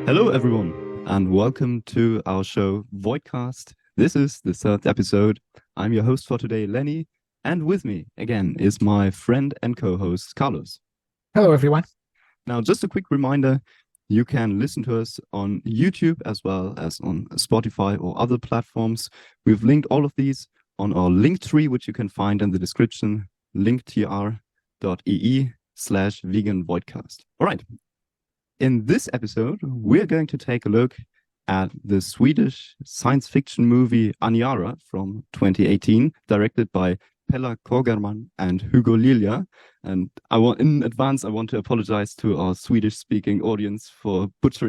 Hello, everyone, and welcome to our show, Voidcast. This is the third episode. I'm your host for today, Lenny, and with me, again, is my friend and co-host, Carlos. Hello, everyone. Now, just a quick reminder, you can listen to us on YouTube as well as on Spotify or other platforms. We've linked all of these on our link tree, which you can find in the description, linktr.ee/vegan-voidcast. All right. In this episode, we're going to take a look at the Swedish science fiction movie Aniara from 2018, directed by Pella Kågerman and Hugo Lilja. And in advance, I want to apologize to our Swedish-speaking audience for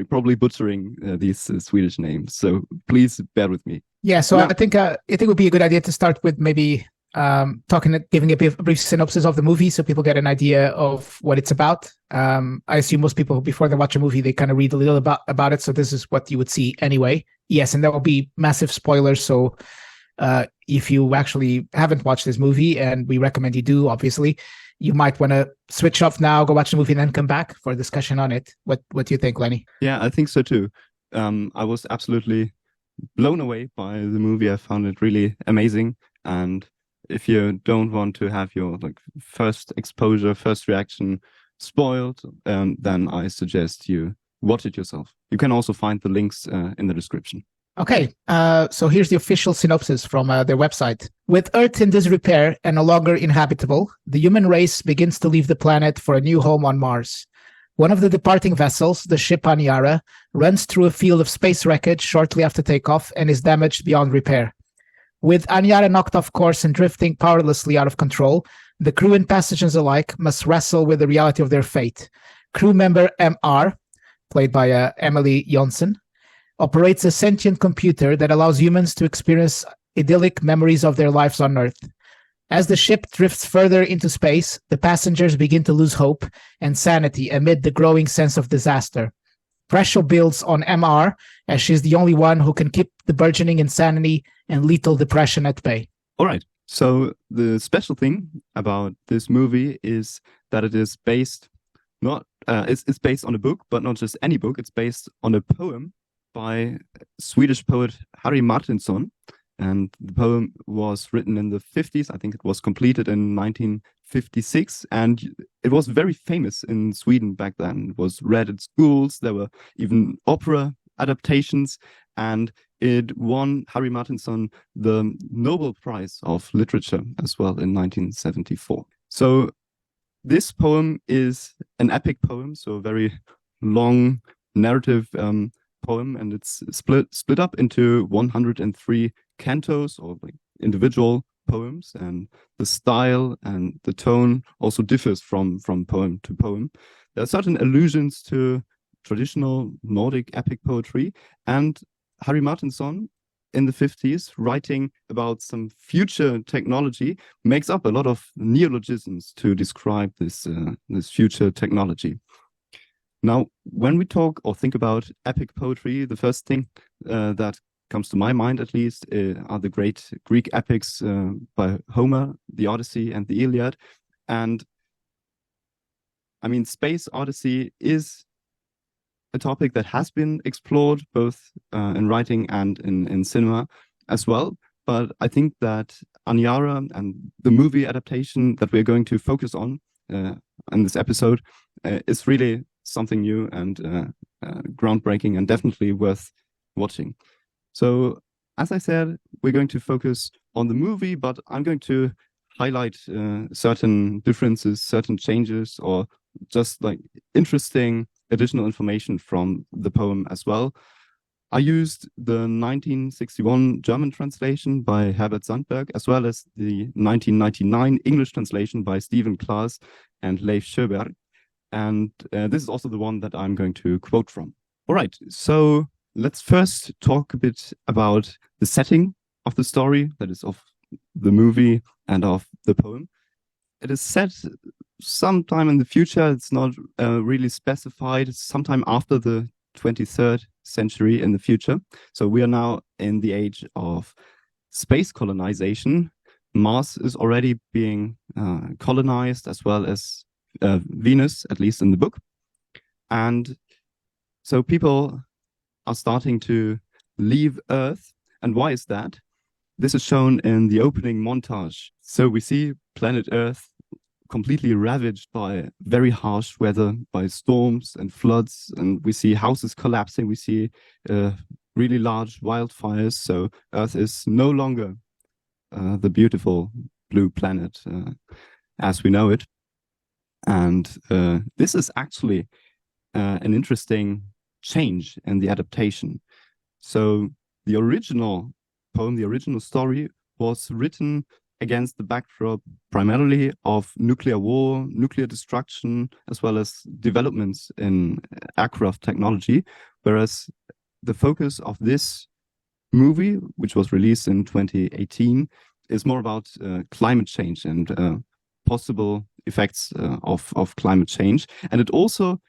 probably butchering these Swedish names. So please bear with me. Yeah, so I think it would be a good idea to start with maybe giving a brief synopsis of the movie so people get an idea of what it's about. I assume most people, before they watch a movie, they kind of read a little about it. So this is what you would see anyway. Yes, and there will be massive spoilers. So if you actually haven't watched this movie, and we recommend you do, obviously, you might want to switch off now, go watch the movie, and then come back for a discussion on it. What do you think, Lenny? Yeah, I think so too. I was absolutely blown away by the movie. I found it really amazing. And if you don't want to have your first exposure, first reaction spoiled, then I suggest you watch it yourself. You can also find the links in the description. Okay, so here's the official synopsis from their website. With Earth in disrepair and no longer inhabitable, the human race begins to leave the planet for a new home on Mars. One of the departing vessels, the ship Aniara, runs through a field of space wreckage shortly after takeoff and is damaged beyond repair. With Aniara knocked off course and drifting powerlessly out of control, the crew and passengers alike must wrestle with the reality of their fate. Crew member MR, played by Emelie Jonsson, operates a sentient computer that allows humans to experience idyllic memories of their lives on Earth. As the ship drifts further into space, the passengers begin to lose hope and sanity amid the growing sense of disaster. Pressure builds on MR as she's the only one who can keep the burgeoning insanity and lethal depression at bay. All right. So the special thing about this movie is that it is based it's based on a book, but not just any book. It's based on a poem by Swedish poet Harry Martinson. And the poem was written in the 50s. I think it was completed in 1956. And it was very famous in Sweden back then. It was read at schools. There were even opera adaptations. And it won Harry Martinson the Nobel Prize of Literature as well in 1974. So this poem is an epic poem, so a very long narrative poem, and it's split up into 103 cantos or individual poems, and the style and the tone also differs from poem to poem. There are certain allusions to traditional Nordic epic poetry, and Harry Martinson in the 50s, writing about some future technology, makes up a lot of neologisms to describe this future technology. Now, when we talk or think about epic poetry, the first thing that comes to my mind, at least, are the great Greek epics by Homer, the Odyssey and the Iliad. And I mean, space odyssey is a topic that has been explored both in writing and in cinema as well. But I think that Aniara and the movie adaptation that we're going to focus on in this episode is really something new and groundbreaking and definitely worth watching. So, as I said, we're going to focus on the movie, but I'm going to highlight certain differences, certain changes, or just interesting additional information from the poem as well. I used the 1961 German translation by Herbert Sandberg, as well as the 1999 English translation by Stephen Klaas and Leif Sjöberg. And this is also the one that I'm going to quote from. All right, so let's first talk a bit about the setting of the story, that is of the movie and of the poem. It is set sometime in the future. It's not really specified. It's sometime after the 23rd century in the future. So we are now in the age of space colonization. Mars is already being colonized, as well as Venus, at least in the book. And So people are starting to leave Earth. And why is that? This is shown in the opening montage. So we see planet Earth completely ravaged by very harsh weather, by storms and floods, and we see houses collapsing. We see really large wildfires. So Earth is no longer the beautiful blue planet as we know it. And this is actually an interesting change in the adaptation. So the original poem, the original story, was written against the backdrop primarily of nuclear war, nuclear destruction, as well as developments in aircraft technology, whereas the focus of this movie, which was released in 2018, is more about climate change and possible effects of climate change. And it also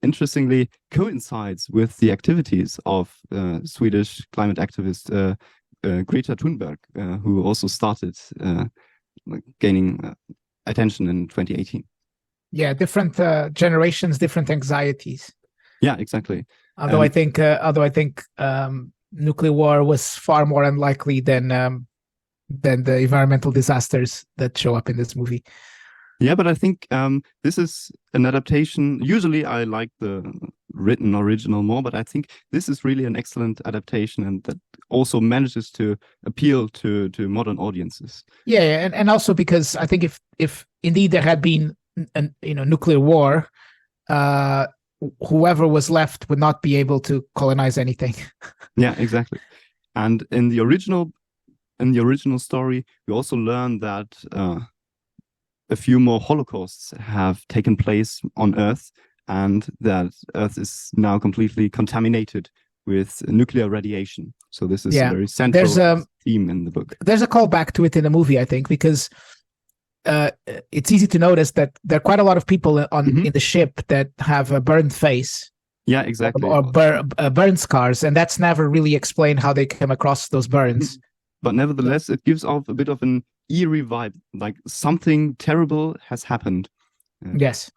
interestingly coincides with the activities of Swedish climate activist Greta Thunberg, who also started gaining attention in 2018. Yeah, different generations, different anxieties. Yeah, exactly. Although I think nuclear war was far more unlikely than the environmental disasters that show up in this movie. Yeah, but I think this is an adaptation. Usually I like the written original more, but I think this is really an excellent adaptation, and that also manages to appeal to modern audiences. Yeah, and also because I think if indeed there had been nuclear war, whoever was left would not be able to colonize anything. Yeah, exactly. And in the original story, we also learn that a few more holocausts have taken place on Earth, and that Earth is now completely contaminated with nuclear radiation. So this is a very central theme in the book. There's a callback to it in the movie, I think, because it's easy to notice that there are quite a lot of people in the ship that have a burned face. Yeah, exactly. Or burn scars, and that's never really explained how they came across those burns. But nevertheless, it gives off a bit of an eerie vibe, like something terrible has happened. Yes.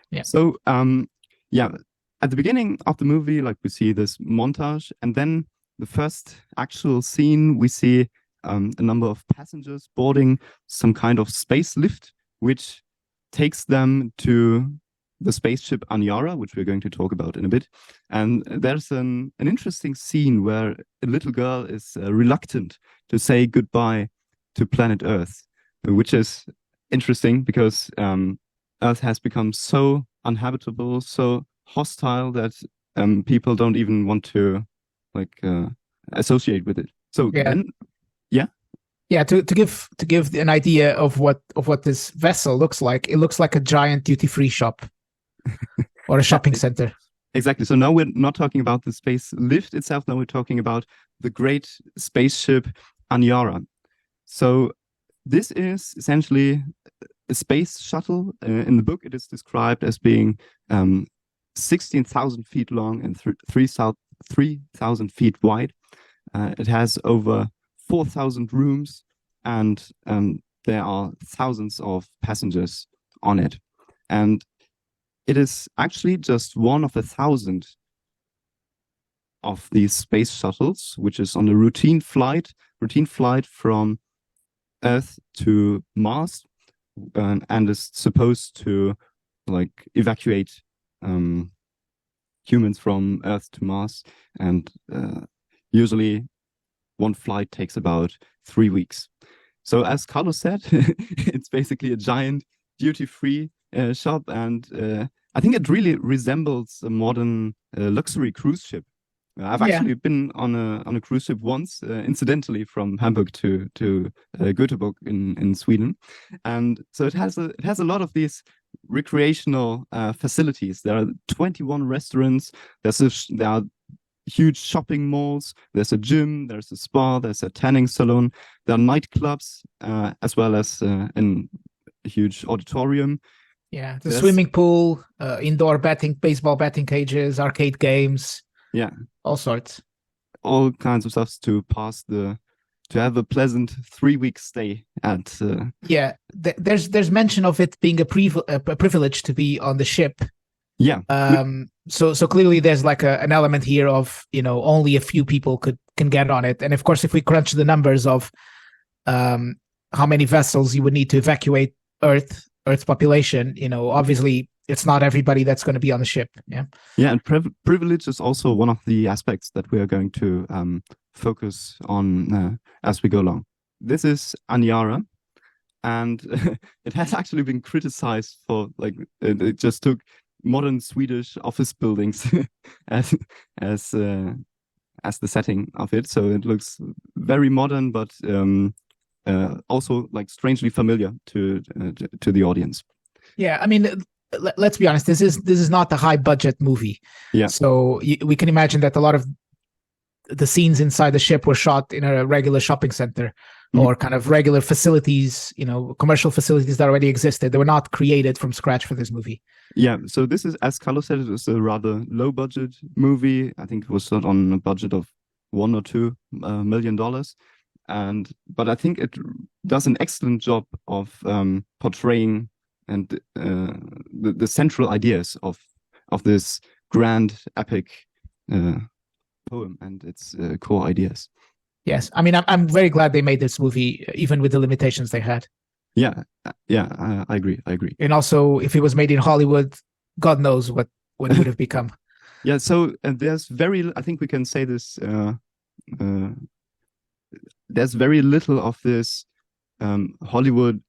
Yeah. So, at the beginning of the movie, like we see this montage, and then the first actual scene, we see a number of passengers boarding some kind of space lift, which takes them to the spaceship Aniara, which we're going to talk about in a bit. And there's an interesting scene where a little girl is reluctant to say goodbye to planet Earth, which is interesting because Earth has become so uninhabitable, so hostile that people don't even want to associate with it. So to give an idea of what this vessel looks like, it looks like a giant duty-free shop or a shopping center. Exactly. So now we're not talking about the space lift itself. Now we're talking about the great spaceship Aniara. So this is essentially a space shuttle. In the book, it is described as being 16,000 feet long and 3,000 feet wide. It has over 4,000 rooms, and there are thousands of passengers on it. And it is actually just one of 1,000 of these space shuttles, which is on a routine flight from Earth to Mars, and is supposed to evacuate humans from Earth to Mars. And usually one flight takes about 3 weeks. So as Carlos said, it's basically a giant duty-free shop, and I think it really resembles a modern luxury cruise ship. I've actually been on a cruise ship once, incidentally, from Hamburg to Göteborg in Sweden, and so it has a lot of these recreational facilities. There are 21 restaurants. There are huge shopping malls. There's a gym. There's a spa. There's a tanning salon. There are nightclubs, as well as a huge auditorium. Yeah, the swimming pool, indoor baseball betting cages, arcade games. Yeah, all sorts, all kinds of stuff to have a pleasant 3-week stay at. There's mention of it being a privilege to be on the ship, Yeah. So clearly there's like an element here of, only a few people can get on it. And of course, if we crunch the numbers of how many vessels you would need to evacuate Earth's population, obviously it's not everybody that's going to be on the ship. Yeah. Yeah, and privilege is also one of the aspects that we are going to focus on as we go along. This is Aniara, and it has actually been criticized for it just took modern Swedish office buildings as the setting of it. So it looks very modern, but also like strangely familiar to the audience. Yeah, I mean, let's be honest. This is not a high budget movie. Yeah. So we can imagine that a lot of the scenes inside the ship were shot in a regular shopping center or kind of regular facilities, commercial facilities that already existed. They were not created from scratch for this movie. Yeah. So this is, as Carlos said, it was a rather low budget movie. I think it was shot on a budget of $1 or $2 million. But I think it does an excellent job of portraying and the central ideas of this grand epic poem and its core ideas. Yes, I mean, I'm very glad they made this movie, even with the limitations they had. Yeah, I agree. And also, if it was made in Hollywood, God knows what it would have become. Yeah, so there's I think we can say this. There's very little of this Hollywood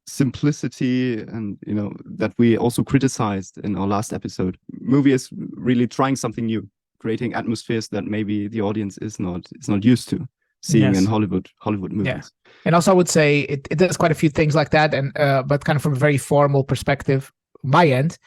simplicity, and that we also criticized in our last episode. Movie is really trying something new, creating atmospheres that maybe the audience is not used to seeing in Hollywood movies. Yeah. And also I would say it does quite a few things like that, and but kind of from a very formal perspective, my end,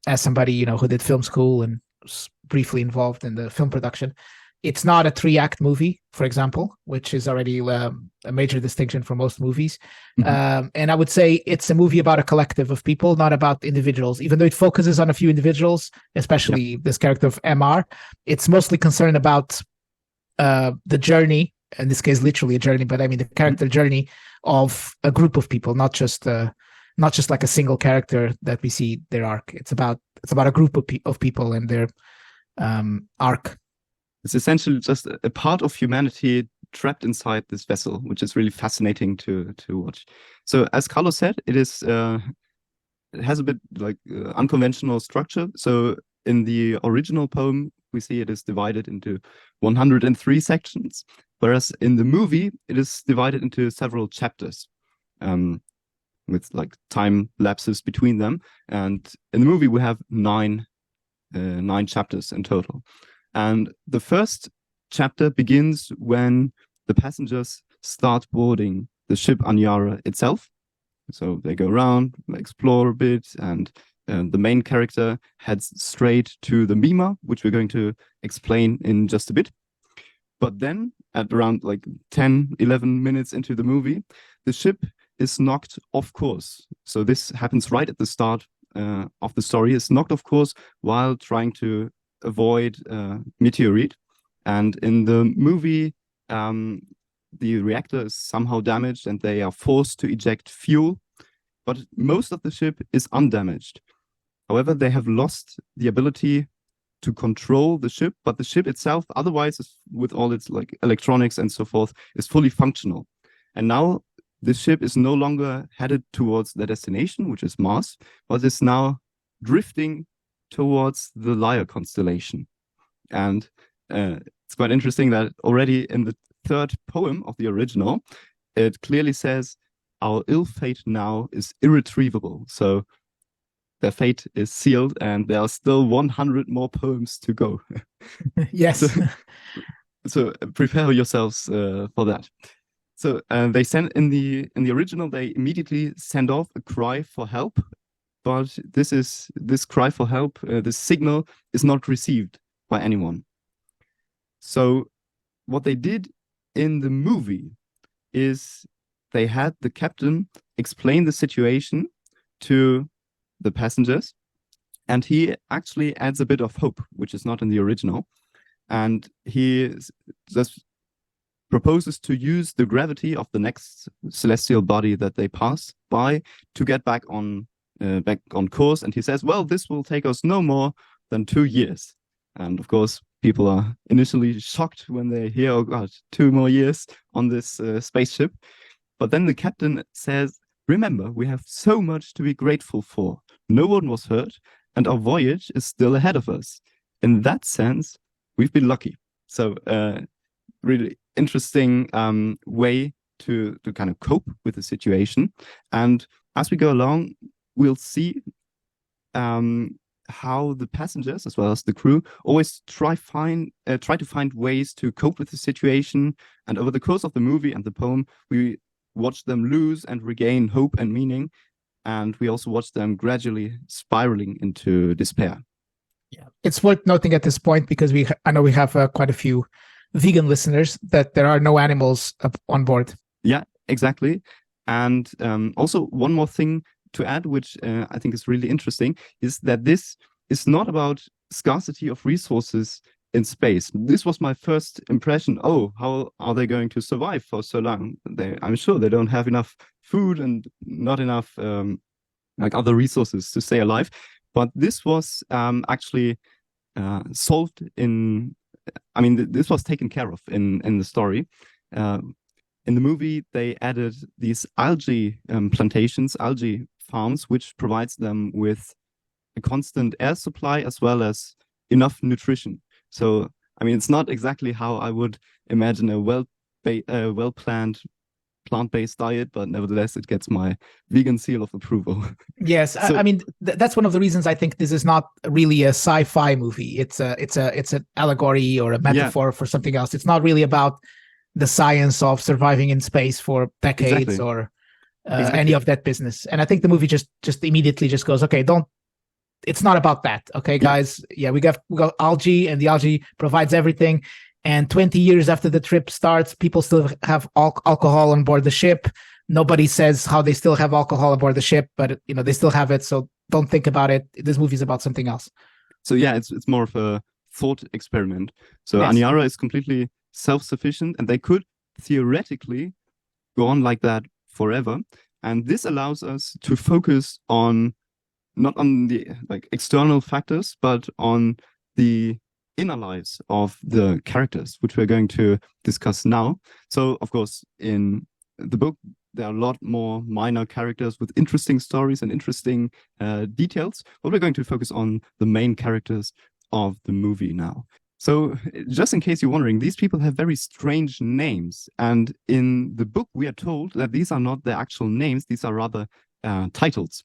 as somebody who did film school and was briefly involved in the film production. It's not a 3-act movie, for example, which is already a major distinction for most movies. And I would say it's a movie about a collective of people, not about individuals. Even though it focuses on a few individuals, especially this character of MR, it's mostly concerned about the journey, in this case, literally a journey, but I mean the character journey of a group of people, not just like a single character that we see their arc. It's about a group of people and their arc. It's essentially just a part of humanity trapped inside this vessel, which is really fascinating to watch. So, as Carlos said, it has a bit like unconventional structure. So, in the original poem, we see it is divided into 103 sections, whereas in the movie, it is divided into several chapters, with like time lapses between them. And in the movie, we have nine chapters in total. And the first chapter begins when the passengers start boarding the ship Aniara itself. So they go around, explore a bit, and the main character heads straight to the MIMA, which we're going to explain in just a bit. But then at around like 10, 11 minutes into the movie, the ship is knocked off course. So this happens right at the start of the story. It's knocked off course while trying to avoid meteorite, and in the movie the reactor is somehow damaged and they are forced to eject fuel, but most of the ship is undamaged. However, they have lost the ability to control the ship, but the ship itself otherwise is, with all its like electronics and so forth, is fully functional. And now the ship is no longer headed towards the destination, which is Mars, but is now drifting towards the Lyre Constellation. And it's quite interesting that already in the third poem of the original, it clearly says, our ill fate now is irretrievable. So their fate is sealed and there are still 100 more poems to go. Yes. So prepare yourselves for that. So they send in the original, they immediately send off a cry for help. But this cry for help, this signal is not received by anyone. So what they did in the movie is they had the captain explain the situation to the passengers, and he actually adds a bit of hope, which is not in the original. And he just proposes to use the gravity of the next celestial body that they pass by to get back on back on course, and he says, well, this will take us no more than 2 years. And of course, people are initially shocked when they hear, oh God, 2 more years on this spaceship. But then the captain says, remember, we have so much to be grateful for. No one was hurt, and our voyage is still ahead of us. In that sense, we've been lucky. So really interesting way to kind of cope with the situation. And as we go along, we'll see how the passengers as well as the crew always try to find ways to cope with the situation. And over the course of the movie and the poem, we watch them lose and regain hope and meaning. And we also watch them gradually spiraling into despair. Yeah, it's worth noting at this point, because I know we have quite a few vegan listeners, that there are no animals on board. Yeah, exactly. And also one more thing to add, which I think is really interesting, is that this is not about scarcity of resources in space. This was my first impression. Oh, how are they going to survive for so long? I'm sure they don't have enough food and not enough like other resources to stay alive. But this was actually solved this was taken care of in the story. In the movie, they added these algae plantations, algae farms, which provides them with a constant air supply as well as enough nutrition. So, it's not exactly how I would imagine a well-planned plant-based diet, but nevertheless, it gets my vegan seal of approval. Yes, so, that's one of the reasons I think this is not really a sci-fi movie. It's an allegory or a metaphor for something else. It's not really about the science of surviving in space for decades or any of that business. And I think the movie just immediately just goes, okay, it's not about that. Okay, guys. Yeah, we got algae, and the algae provides everything. And 20 years after the trip starts, people still have alcohol on board the ship. Nobody says how they still have alcohol aboard the ship, but they still have it. So don't think about it. This movie is about something else. So yeah, it's more of a thought experiment. So yes. Aniara is completely self-sufficient, and they could theoretically go on like that forever. And this allows us to focus on not on the external factors, but on the inner lives of the characters, which we're going to discuss now. So, of course, in the book, there are a lot more minor characters with interesting stories and interesting details, but we're going to focus on the main characters of the movie now. So, just in case you're wondering, these people have very strange names. And in the book, we are told that these are not their actual names, these are rather titles.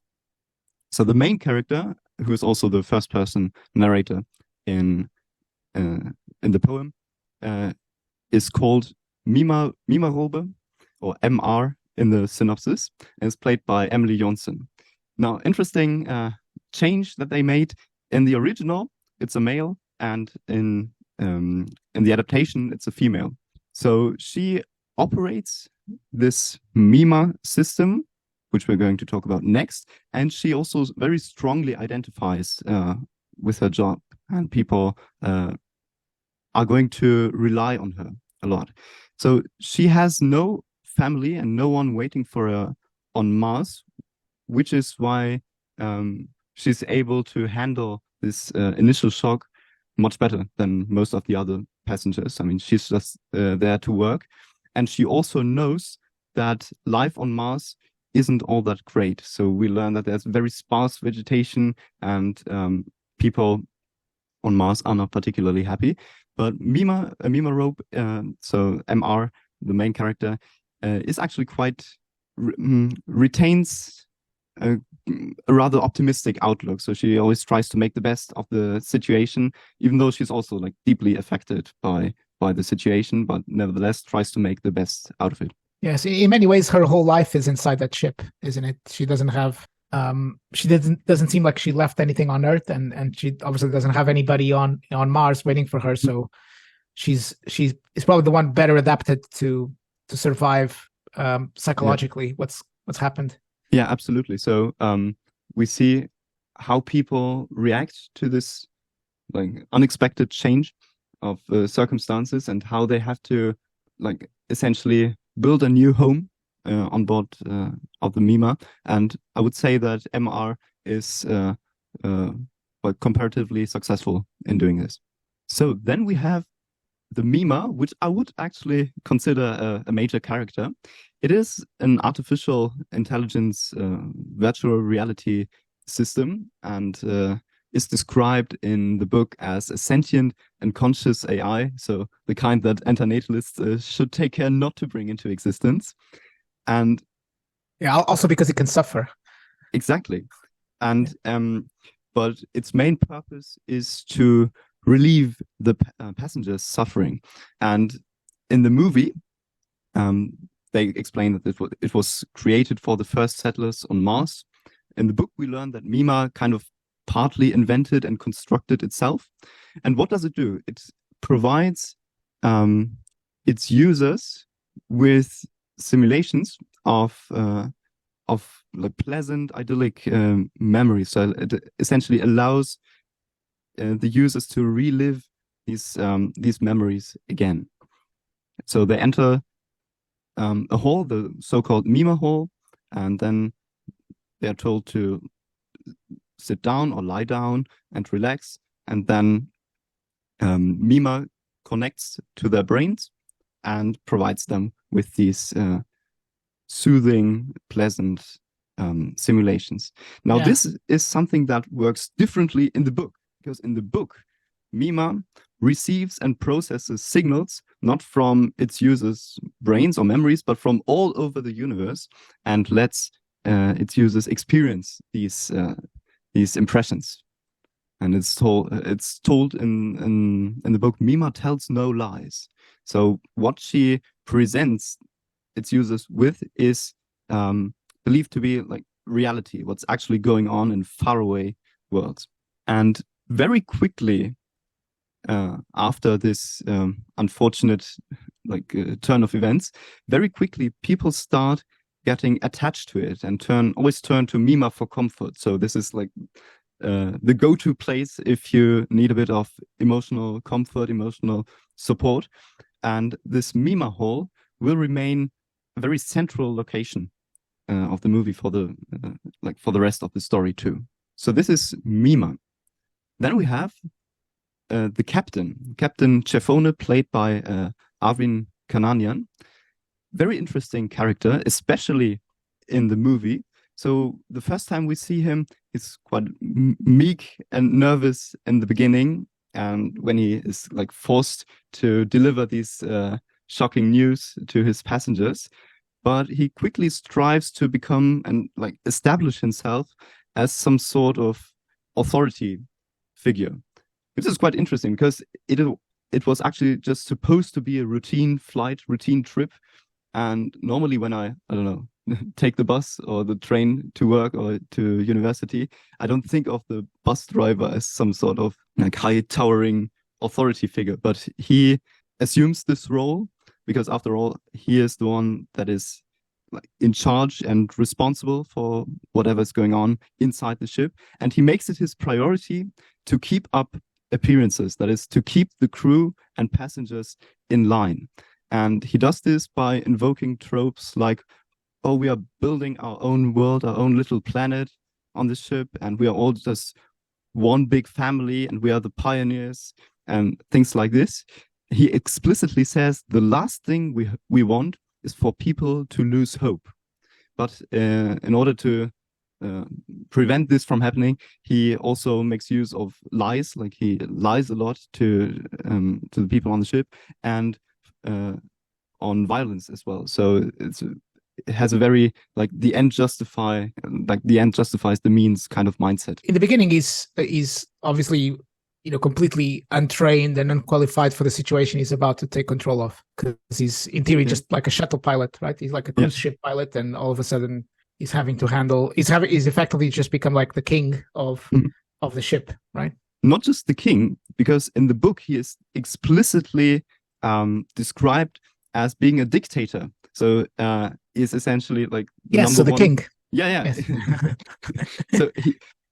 So the main character, who is also the first-person narrator in the poem, is called Mirarobe, or MR in the synopsis, and is played by Emelie Jonsson. Now, interesting change that they made. In the original, it's a male, and in the adaptation, it's a female. So she operates this MIMA system, which we're going to talk about next. And she also very strongly identifies with her job, and people are going to rely on her a lot. So she has no family and no one waiting for her on Mars, which is why she's able to handle this initial shock much better than most of the other passengers. She's just there to work. And she also knows that life on Mars isn't all that great. So we learn that there's very sparse vegetation, and people on Mars are not particularly happy. But Mirarobe, so MR, the main character, is actually quite retains a rather optimistic outlook. So she always tries to make the best of the situation, even though she's also deeply affected by the situation, but nevertheless tries to make the best out of it. Yes, in many ways, her whole life is inside that ship, isn't it? She doesn't have, doesn't seem like she left anything on Earth, and she obviously doesn't have anybody on Mars waiting for her. So she's probably the one better adapted to survive psychologically. Yeah. What's happened? Yeah, absolutely. So we see how people react to this unexpected change of circumstances, and how they have to essentially build a new home on board of the MIMA, and I would say that MR is comparatively successful in doing this. So then we have the MIMA, which I would actually consider a major character. It is an artificial intelligence virtual reality system, and is described in the book as a sentient and conscious AI, so the kind that antinatalists should take care not to bring into existence. And yeah, also because it can suffer. Exactly. And but its main purpose is to relieve the passengers' suffering. And in the movie, they explain that it was created for the first settlers on Mars. In the book, we learn that MIMA kind of partly invented and constructed itself. And what does it do? It provides its users with simulations of like pleasant, idyllic memories. So it essentially allows the users to relive these memories again. So they enter a hall, the so-called MIMA hall, and then they are told to sit down or lie down and relax, and then MIMA connects to their brains and provides them with these soothing, pleasant simulations. Now, this is something that works differently in the book, because in the book, MIMA receives and processes signals not from its users' brains or memories, but from all over the universe, and lets its users experience these impressions. And it's told in the book, MIMA tells no lies. So what she presents its users with is believed to be like reality, what's actually going on in faraway worlds. And very quickly after this unfortunate turn of events, very quickly people start getting attached to it and always turn to MIMA for comfort. So this is like the go-to place if you need a bit of emotional comfort, emotional support. And this MIMA hall will remain a very central location of the movie for the rest of the story too. So this is MIMA. Then we have the Captain Chefone, played by Arvin Kananian. Very interesting character, especially in the movie. So the first time we see him, he's quite meek and nervous in the beginning, and when he is like forced to deliver these shocking news to his passengers, but he quickly strives to become and like establish himself as some sort of authority figure, which is quite interesting because it was actually just supposed to be a routine trip. And normally when I don't know, take the bus or the train to work or to university, I don't think of the bus driver as some sort of like high towering authority figure, but he assumes this role because after all, he is the one that is like in charge and responsible for whatever's going on inside the ship. And he makes it his priority to keep up appearances, that is to keep the crew and passengers in line. And he does this by invoking tropes like, oh, we are building our own world, our own little planet on the ship, and we are all just one big family, and we are the pioneers, and things like this. He explicitly says the last thing we want is for people to lose hope. But in order to prevent this from happening, he also makes use of lies, like he lies a lot to the people on the ship, and on violence as well. So it has a very like the end justifies the means kind of mindset. In the beginning, he's obviously completely untrained and unqualified for the situation he's about to take control of, because he's in theory just like a shuttle pilot, right? He's like a cruise ship pilot, and all of a sudden he's having to handle. He's effectively just become like the king of the ship, right? Not just the king, because in the book he is explicitly described as being a dictator. So is essentially like the king. Yeah. Yes.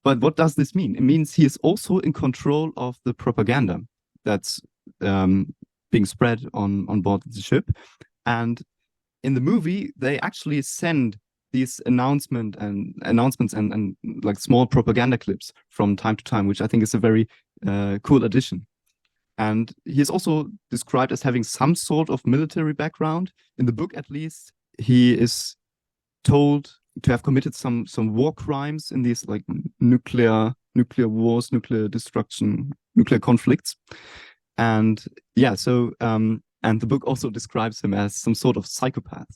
But what does this mean? It means he is also in control of the propaganda that's being spread on board the ship, and in the movie, they actually send these announcements and like small propaganda clips from time to time, which I think is a very cool addition. And he is also described as having some sort of military background. In the book, at least, he is told to have committed some war crimes in these like nuclear wars, nuclear destruction, nuclear conflicts. And yeah, so and the book also describes him as some sort of psychopath.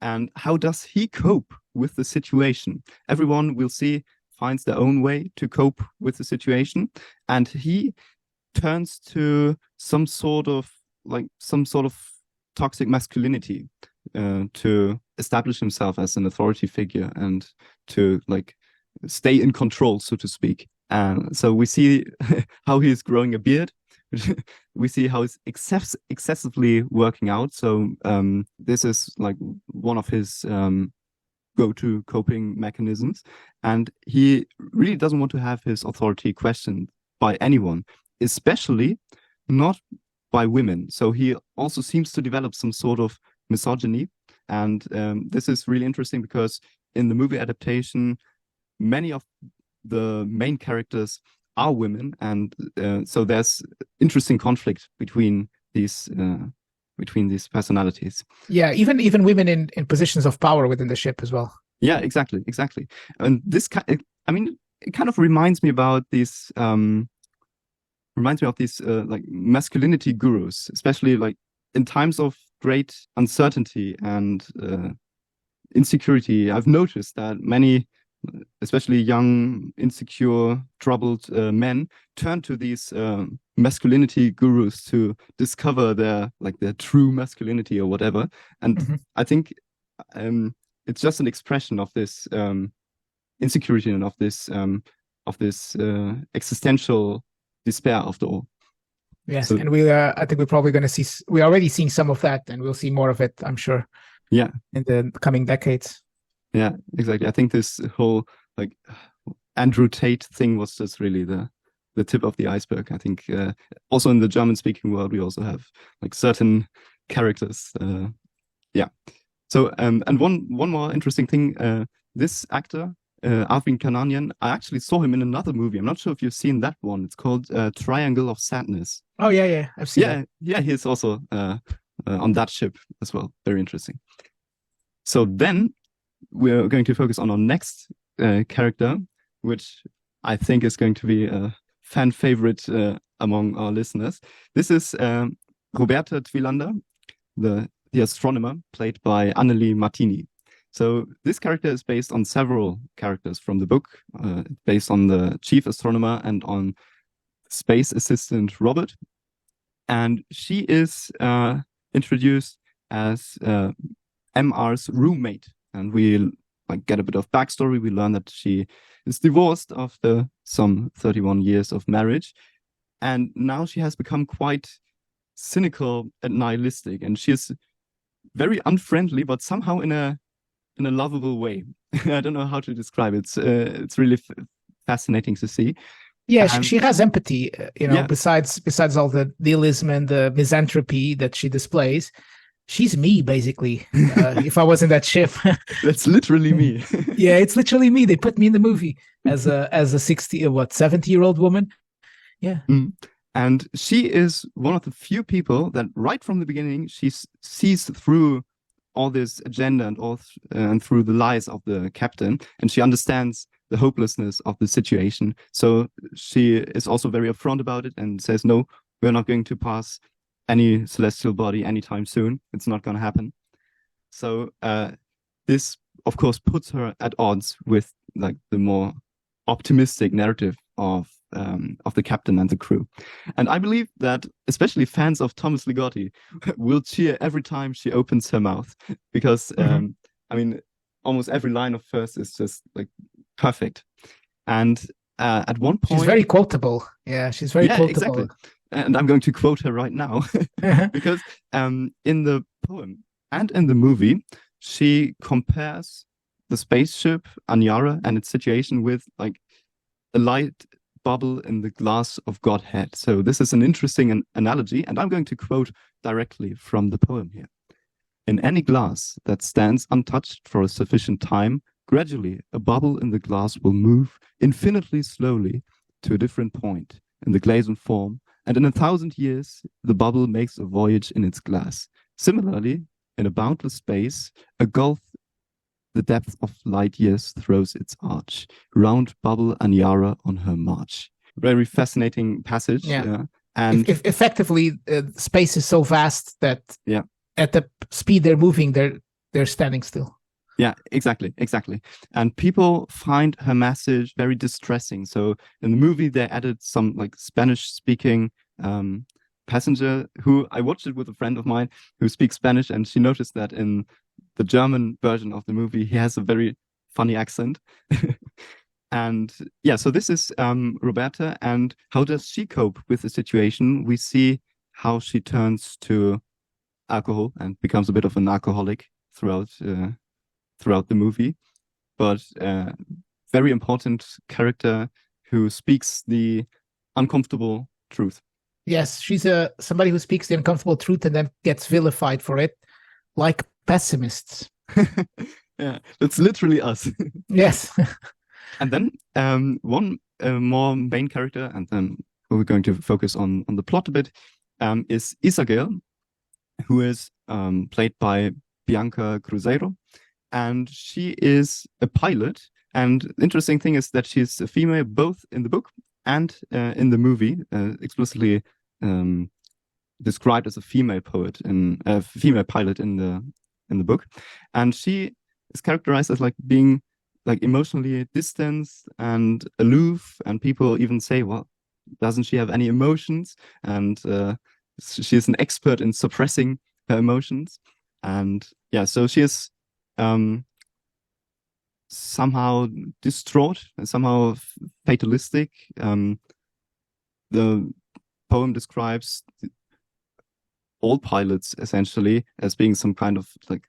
And how does he cope with the situation? Everyone, we'll see, finds their own way to cope with the situation, and he turns to some sort of toxic masculinity to establish himself as an authority figure and to like stay in control, so to speak. And so we see how he is growing a beard. We see how he's excessively working out. So this is like one of his go-to coping mechanisms. And he really doesn't want to have his authority questioned by anyone, especially not by women. So he also seems to develop some sort of misogyny. And this is really interesting because in the movie adaptation, many of the main characters are women, and so there's interesting conflict between these personalities. Yeah, even women in positions of power within the ship as well. Yeah, exactly. And this it kind of reminds me about these like masculinity gurus, especially like in times of great uncertainty and insecurity. I've noticed that many, especially young, insecure, troubled men, turn to these masculinity gurus to discover their true masculinity or whatever. And I think it's just an expression of this insecurity and of this existential despair after all. Yes, so, and I think we're probably going to see. We're already seeing some of that, and we'll see more of it, I'm sure. Yeah, in the coming decades. Yeah, exactly. I think this whole like Andrew Tate thing was just really the tip of the iceberg. I think also in the German-speaking world, we also have like certain characters. Yeah. So and one more interesting thing. This actor, Arvin Kananian, I actually saw him in another movie. I'm not sure if you've seen that one. It's called Triangle of Sadness. Oh yeah, I've seen it. Yeah, he is also on that ship as well. Very interesting. So then we're going to focus on our next character, which I think is going to be a fan favorite among our listeners. This is Roberta Twilander, the astronomer, played by Anneli Martini. So this character is based on several characters from the book, based on the chief astronomer and on space assistant Robert. And she is introduced as MR's roommate. And we get a bit of backstory. We learn that she is divorced after some 31 years of marriage. And now she has become quite cynical and nihilistic. And she is very unfriendly, but somehow in a lovable way. I don't know how to describe it. It's really fascinating to see. Yeah, she has empathy, besides all the nihilism and the misanthropy that she displays. She's me, basically. If I was in that ship. That's literally me. Yeah, it's literally me. They put me in the movie as a 70-year-old woman. Yeah. And she is one of the few people that right from the beginning, she sees through all this agenda and through the lies of the captain, and she understands the hopelessness of the situation. So she is also very upfront about it and says, no, we're not going to pass any celestial body anytime soon. It's not going to happen. So this, of course, puts her at odds with like the more optimistic narrative of the captain and the crew. And I believe that especially fans of Thomas Ligotti will cheer every time she opens her mouth, because I mean, almost every line of hers is just like perfect. And at one point, she's very quotable. Yeah, she's very quotable. Exactly. And I'm going to quote her right now because in the poem and in the movie, she compares the spaceship Aniara and its situation with like a light bubble in the glass of Godhead. So this is an interesting analogy, and I'm going to quote directly from the poem here. In any glass that stands untouched for a sufficient time, gradually a bubble in the glass will move infinitely slowly to a different point in the glazen form, and in 1,000 years the bubble makes a voyage in its glass. Similarly, in a boundless space, a gulf the depth of light years throws its arch. Round bubble Aniara on her march. Very fascinating passage. Yeah. And if effectively, space is so vast that at the speed they're moving, they're standing still. Yeah, exactly. And people find her message very distressing. So in the movie, they added some like Spanish-speaking passenger who I watched it with a friend of mine who speaks Spanish, and she noticed that in the German version of the movie, he has a very funny accent. And yeah, so this is Roberta, and how does she cope with the situation? We see how she turns to alcohol and becomes a bit of an alcoholic throughout the movie, but very important character who speaks the uncomfortable truth. Yes, she's somebody who speaks the uncomfortable truth and then gets vilified for it, like pessimists. Yeah, that's literally us. Yes. And then one more main character, and then we're going to focus on the plot a bit, is Isagel, who is played by Bianca Cruzeiro, and she is a pilot. And the interesting thing is that she's a female both in the book and in the movie, explicitly described as a female pilot in the book. And she is characterized as like being like emotionally distanced and aloof, and people even say, well, doesn't she have any emotions? And she is an expert in suppressing her emotions. And yeah, so she is somehow distraught and somehow fatalistic. The poem describes all pilots essentially as being some kind of like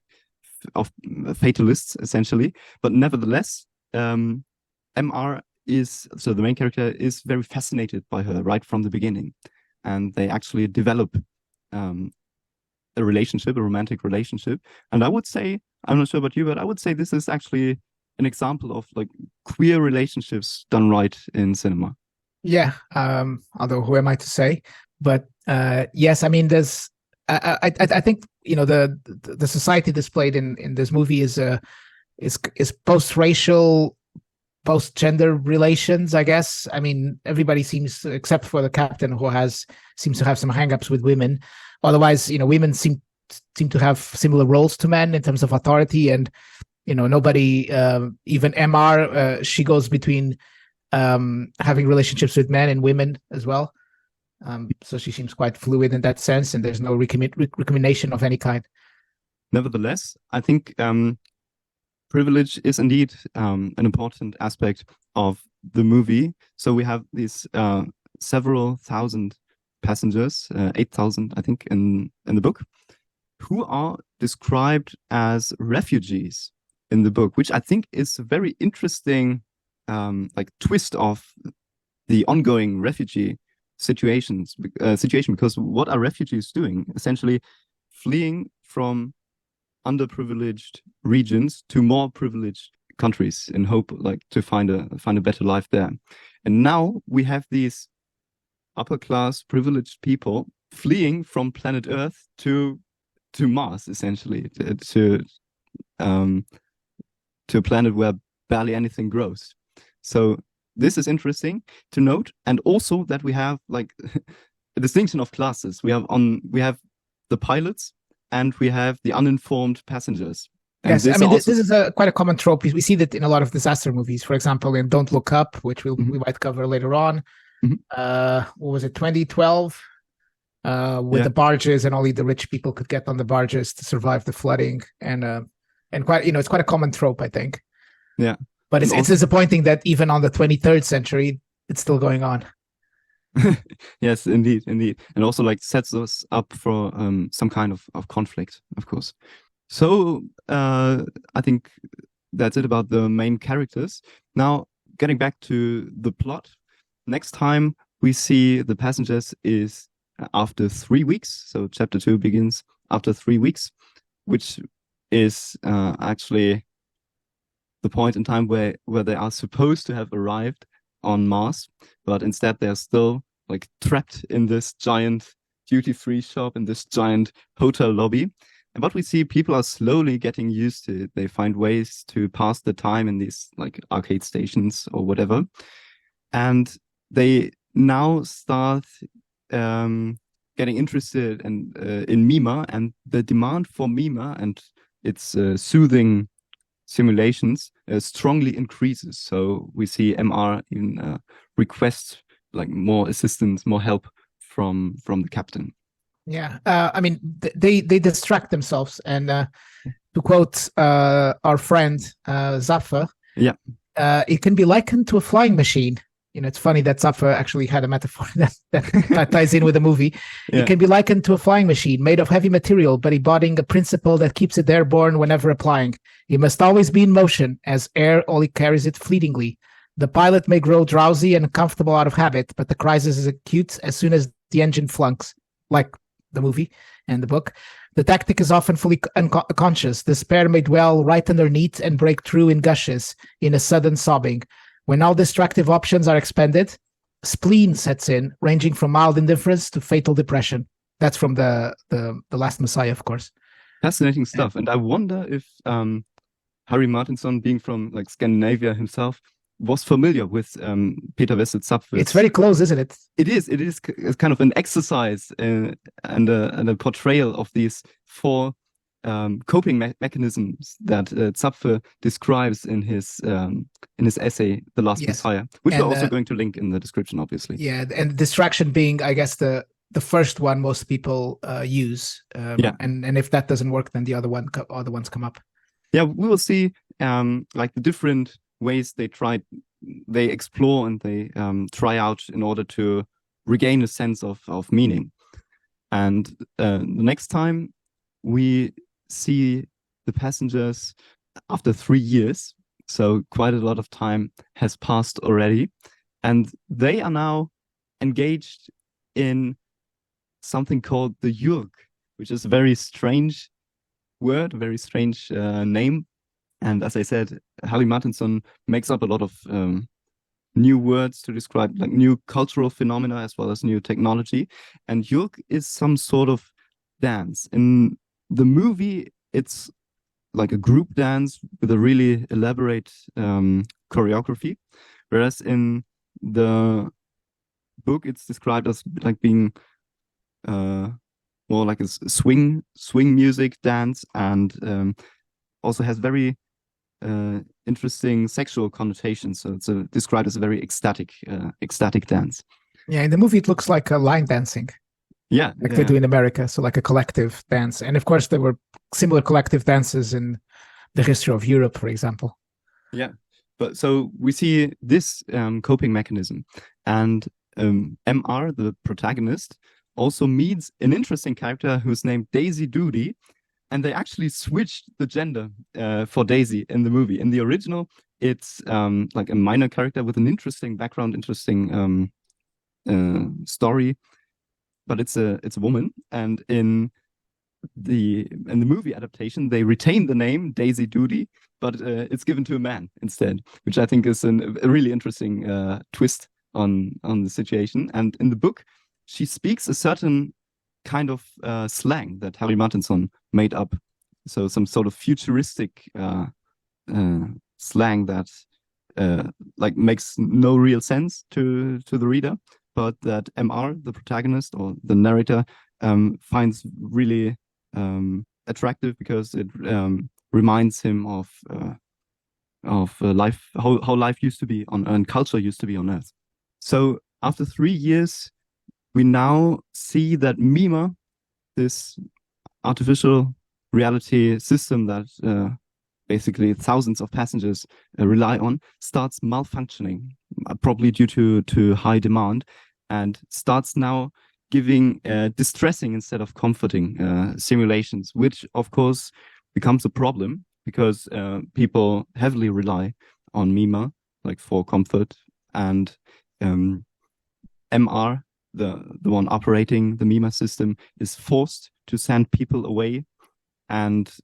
of fatalists essentially, but nevertheless, MR is, so the main character is very fascinated by her right from the beginning, and they actually develop a romantic relationship. And I would say, I'm not sure about you, but I would say this is actually an example of like queer relationships done right in cinema. Yeah, although who am I to say? But yes, I mean, there's I think the society displayed in this movie is post-racial, post-gender relations, I guess. I mean, everybody seems, except for the captain, who seems to have some hang-ups with women. Otherwise, women seem to have similar roles to men in terms of authority, and nobody, even MR, she goes between having relationships with men and women as well. So she seems quite fluid in that sense, and there's no recrimination of any kind. Nevertheless, I think privilege is indeed an important aspect of the movie. So we have these several thousand passengers, 8,000, I think, in the book, who are described as refugees in the book, which I think is a very interesting twist of the ongoing refugee situation, because what are refugees doing? Essentially fleeing from underprivileged regions to more privileged countries in hope to find a better life there. And now we have these upper class privileged people fleeing from planet Earth to Mars, essentially, to a planet where barely anything grows. So this is interesting to note, and also that we have like a distinction of classes. We have the pilots and we have the uninformed passengers. And yes, I mean this is quite a common trope. We see that in a lot of disaster movies. For example, in Don't Look Up, which we might cover later on. What was it, 2012? With the barges, and only the rich people could get on the barges to survive the flooding, and quite it's quite a common trope, I think. Yeah. But it's disappointing that even on the 23rd century, it's still going on. Yes, indeed. And also sets us up for some kind of conflict, of course. So I think that's it about the main characters. Now, getting back to the plot, next time we see the passengers is after 3 weeks. So chapter 2 begins after 3 weeks. which is actually the point in time where they are supposed to have arrived on Mars, but instead they're still like trapped in this giant duty-free shop, in this giant hotel lobby. And what we see, people are slowly getting used to it. They find ways to pass the time in these like arcade stations or whatever. And they now start getting interested in MIMA, and the demand for MIMA and its soothing simulations strongly increases. So we see MR even request like more assistance, more help from the captain. Yeah, I mean, they distract themselves, and to quote our friend Zappa, yeah, it can be likened to a flying machine. You know, it's funny that Zappa actually had a metaphor that ties in with the movie. Yeah. It can be likened to a flying machine made of heavy material, but embodying a principle that keeps it airborne whenever applying. It must always be in motion, as air only carries it fleetingly. The pilot may grow drowsy and uncomfortable out of habit, but the crisis is acute as soon as the engine flunks, like the movie and the book. The tactic is often fully unconscious. Despair may dwell right underneath and break through in gushes, in a sudden sobbing. When all distractive options are expended, spleen sets in, ranging from mild indifference to fatal depression. That's from the Last Messiah, of course. Fascinating stuff. And I wonder if Harry Martinson, being from like Scandinavia himself, was familiar with Peter Wessel-Zapf's. It's very close, isn't it? It is. It's kind of an exercise and a portrayal of these four coping mechanisms that Zapfe describes in his essay, The Last Messiah, which we're also going to link in the description, obviously. Yeah, and distraction being, I guess, the first one most people use. And if that doesn't work, then the other ones come up. Yeah, we will see like the different ways they explore and they try out in order to regain a sense of meaning. And the next time we see the passengers after 3 years, so quite a lot of time has passed already, and they are now engaged in something called the Yurg, which is a very strange word, a very strange name. And as I said, Harry Martinson makes up a lot of new words to describe like new cultural phenomena as well as new technology. And Yurg is some sort of dance. In the movie, it's like a group dance with a really elaborate choreography, whereas in the book, it's described as like being more like a swing music dance, and also has very interesting sexual connotations. So it's described as a very ecstatic dance. Yeah, in the movie, it looks like a line dancing. Yeah, like they do in America. So like a collective dance. And of course, there were similar collective dances in the history of Europe, for example. Yeah, but so we see this coping mechanism, and MR, the protagonist, also meets an interesting character who's named Daisy Doody, and they actually switched the gender for Daisy in the movie. In the original, it's like a minor character with an interesting background, interesting story, but it's a woman. And in the movie adaptation, they retain the name Daisy Doody, but it's given to a man instead, which I think is a really interesting twist on the situation. And in the book, she speaks a certain kind of slang that Harry Martinson made up. So some sort of futuristic slang that like makes no real sense to the reader, but that MR, the protagonist or the narrator, finds really attractive because it reminds him of life, how life used to be and culture used to be on Earth. So after 3 years, we now see that MIMA, this artificial reality system that basically thousands of passengers rely on, starts malfunctioning, probably due to high demand, and starts now giving distressing instead of comforting simulations, which of course becomes a problem because people heavily rely on MIMA, like for comfort, and MR, the one operating the MIMA system, is forced to send people away and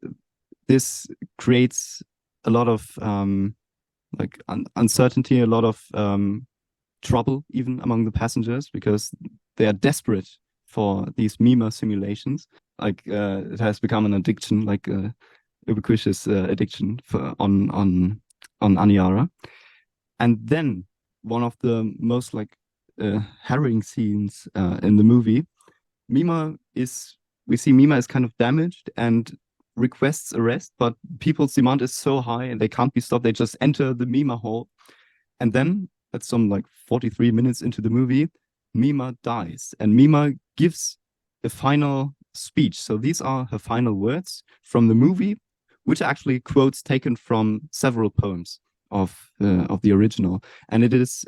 this creates a lot of uncertainty, a lot of trouble even among the passengers, because they are desperate for these MIMA simulations. It has become an addiction, like a ubiquitous addiction on Aniara. And then one of the most harrowing scenes in the movie, we see MIMA is kind of damaged and requests arrest, but people's demand is so high and they can't be stopped. They just enter the MIMA hall, and then at some 43 minutes into the movie, MIMA dies, and MIMA gives a final speech. So these are her final words from the movie, which are actually quotes taken from several poems of the original, and it is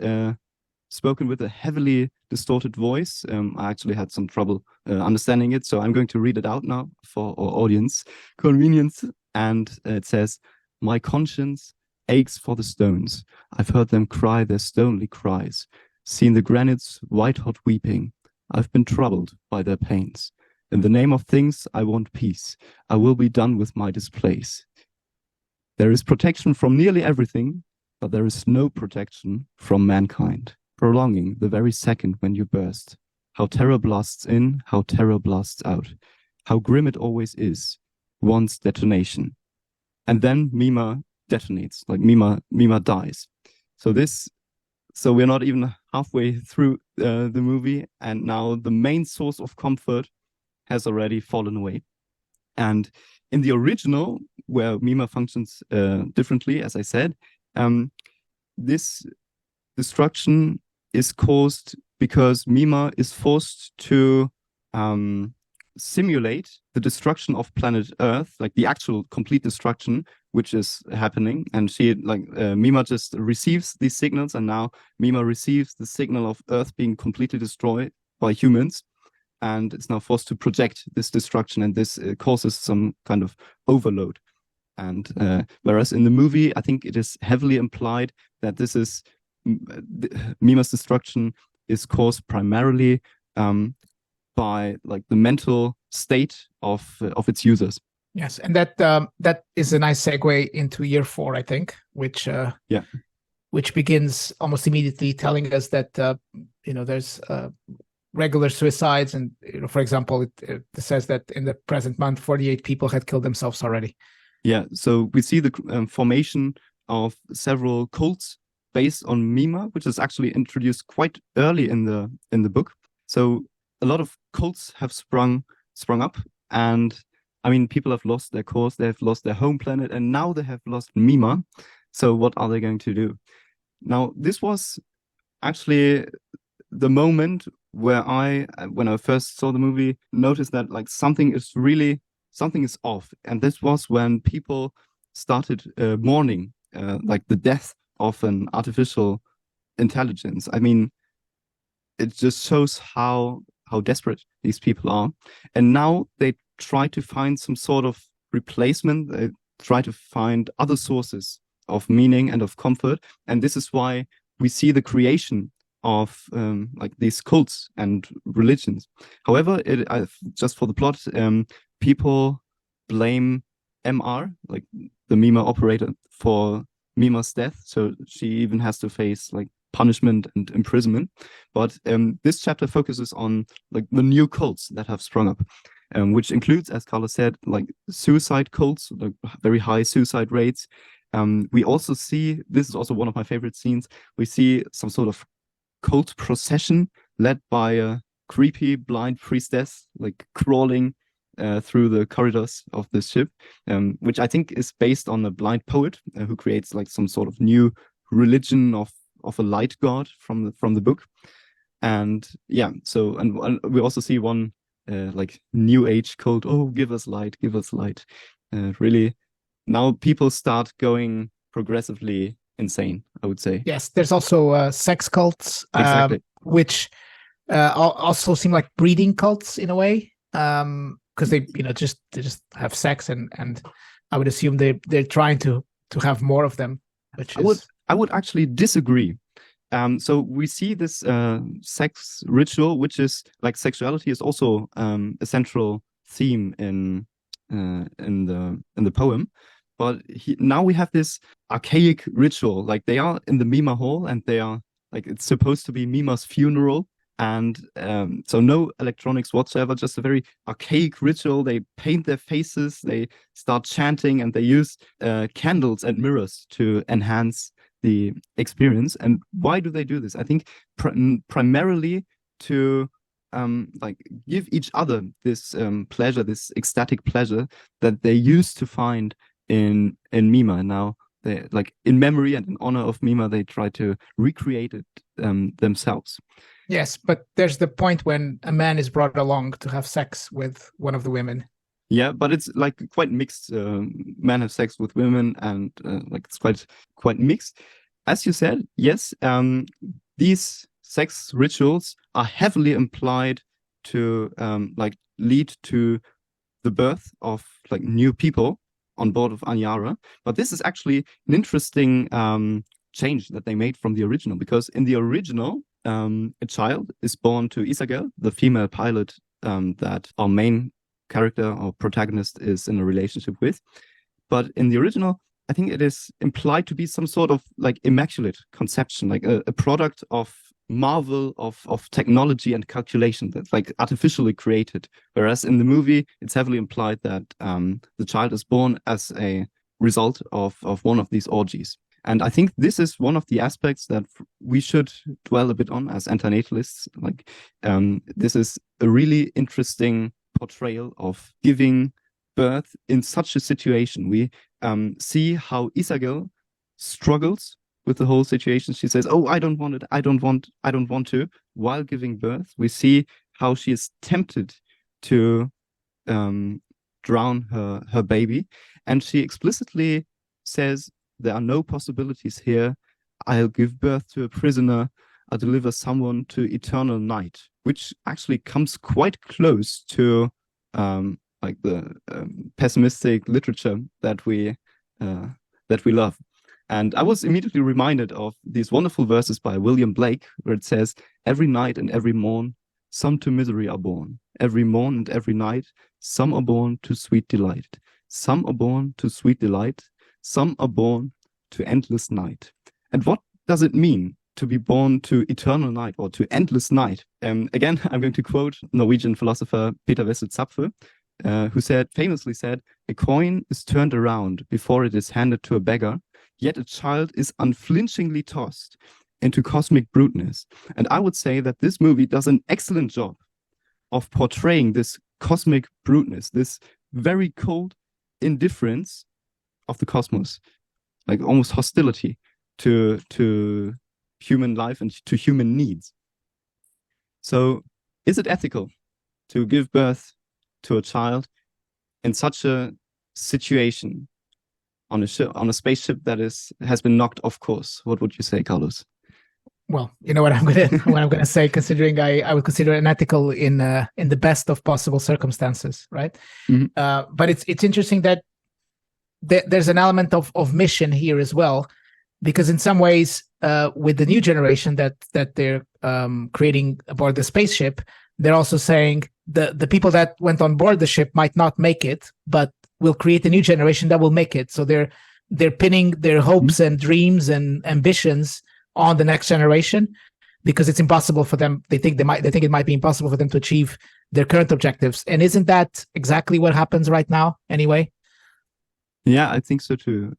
spoken with a heavily distorted voice. I actually had some trouble understanding it, so I'm going to read it out now for our audience convenience. And it says, "My conscience aches for the stones. I've heard them cry their stonely cries, seen the granites white-hot weeping. I've been troubled by their pains. In the name of things I want peace. I will be done with my displays. There is protection from nearly everything, but there is no protection from mankind, prolonging the very second when you burst. How terror blasts in, how terror blasts out. How grim it always is, once detonation." And then MIMA detonates, MIMA dies. So we're not even halfway through the movie, and now the main source of comfort has already fallen away. And in the original, where MIMA functions differently, as I said, this destruction is caused because MIMA is forced to simulate the destruction of planet Earth, like the actual complete destruction, which is happening. And MIMA just receives these signals, and now MIMA receives the signal of Earth being completely destroyed by humans, and it's now forced to project this destruction, and this causes some kind of overload. And whereas in the movie, I think it is heavily implied that this is MIMA's destruction is caused primarily by the mental state of its users. Yes, and that is a nice segue into year 4, I think, which begins almost immediately telling us that there's regular suicides, and for example, it says that in the present month, 48 people had killed themselves already. Yeah, so we see the formation of several cults based on MIMA, which is actually introduced quite early in the book. So a lot of cults have sprung up, and I mean, people have lost their cause, they have lost their home planet, and now they have lost MIMA. So what are they going to do? Now, this was actually the moment where when I first saw the movie, noticed that something is off. And this was when people started mourning the death of an artificial intelligence. I mean, it just shows how desperate these people are. And now they try to find some sort of replacement. They try to find other sources of meaning and of comfort. And this is why we see the creation of these cults and religions. However, just for the plot, people blame MR, the MIMA operator, for MIMA's death. So she even has to face punishment and imprisonment. But this chapter focuses on the new cults that have sprung up, which includes, as Carlos said, suicide cults, very high suicide rates. We also see, this is also one of my favorite scenes, we see some sort of cult procession led by a creepy blind priestess crawling through the corridors of the ship, which I think is based on a blind poet who creates some sort of new religion of a light god from the book. And yeah, so and we also see one new age cult, oh, give us light, give us light. Really, now people start going progressively insane, I would say. Yes, there's also sex cults, Exactly. Which also seem like breeding cults in a way, because they just have sex, and I would assume they're trying to have more of them. Which I would actually disagree. So we see this sex ritual, which is sexuality is also a central theme in in the poem. But now we have this archaic ritual. Like they are in the MIMA hall, and they are like it's supposed to be MIMA's funeral, and so no electronics whatsoever. Just a very archaic ritual. They paint their faces, they start chanting, and they use candles and mirrors to enhance the experience. And why do they do this? I think primarily to like give each other this pleasure, this ecstatic pleasure that they used to find in MIMA. And now they, like, in memory and in honor of MIMA, they try to recreate it themselves. Yes, but there's the point when a man is brought along to have sex with one of the women. Yeah, but it's like quite mixed. Men have sex with women, and like it's quite mixed. As you said, yes, these sex rituals are heavily implied to like lead to the birth of like new people on board of Aniara. But this is actually an interesting change that they made from the original, because in the original, a child is born to Isagel, the female pilot that our main character or protagonist is in a relationship with. But in the original, I think it is implied to be some sort of like immaculate conception, like a product of marvel of technology and calculation that's like artificially created. Whereas in the movie, it's heavily implied that the child is born as a result of one of these orgies. And I think this is one of the aspects that we should dwell a bit on as antinatalists. Like this is a really interesting portrayal of giving birth in such a situation. We see how Isagel struggles with the whole situation. She says, "Oh, I don't want it. I don't want to." While giving birth, we see how she is tempted to drown her baby, and she explicitly says, "There are no possibilities here. I'll give birth to a prisoner. I'll deliver someone to eternal night," which actually comes quite close to like the pessimistic literature that we love. And I was immediately reminded of these wonderful verses by William Blake, where it says, "Every night and every morn, some to misery are born. Every morn and every night, some are born to sweet delight. Some are born to sweet delight. Some are born to endless night." And what does it mean to be born to eternal night or to endless night? Again, I'm going to quote Norwegian philosopher Peter Wessel-Zapffe, who famously said, "A coin is turned around before it is handed to a beggar, yet a child is unflinchingly tossed into cosmic bruteness." And I would say that this movie does an excellent job of portraying this cosmic bruteness, this very cold indifference of the cosmos, like almost hostility to human life and to human needs. So is it ethical to give birth to a child in such a situation on a spaceship that has been knocked off course? What would you say, Carlos? Well, you know what I'm gonna say, considering I would consider it unethical in the best of possible circumstances, right? Mm-hmm. But it's interesting that there's an element of mission here as well, because in some ways, with the new generation that they're creating aboard the spaceship, they're also saying the people that went on board the ship might not make it, but we'll create a new generation that will make it. So they're pinning their hopes and dreams and ambitions on the next generation, because it's impossible for them. They think it might be impossible for them to achieve their current objectives. And isn't that exactly what happens right now anyway? Yeah, I think so too.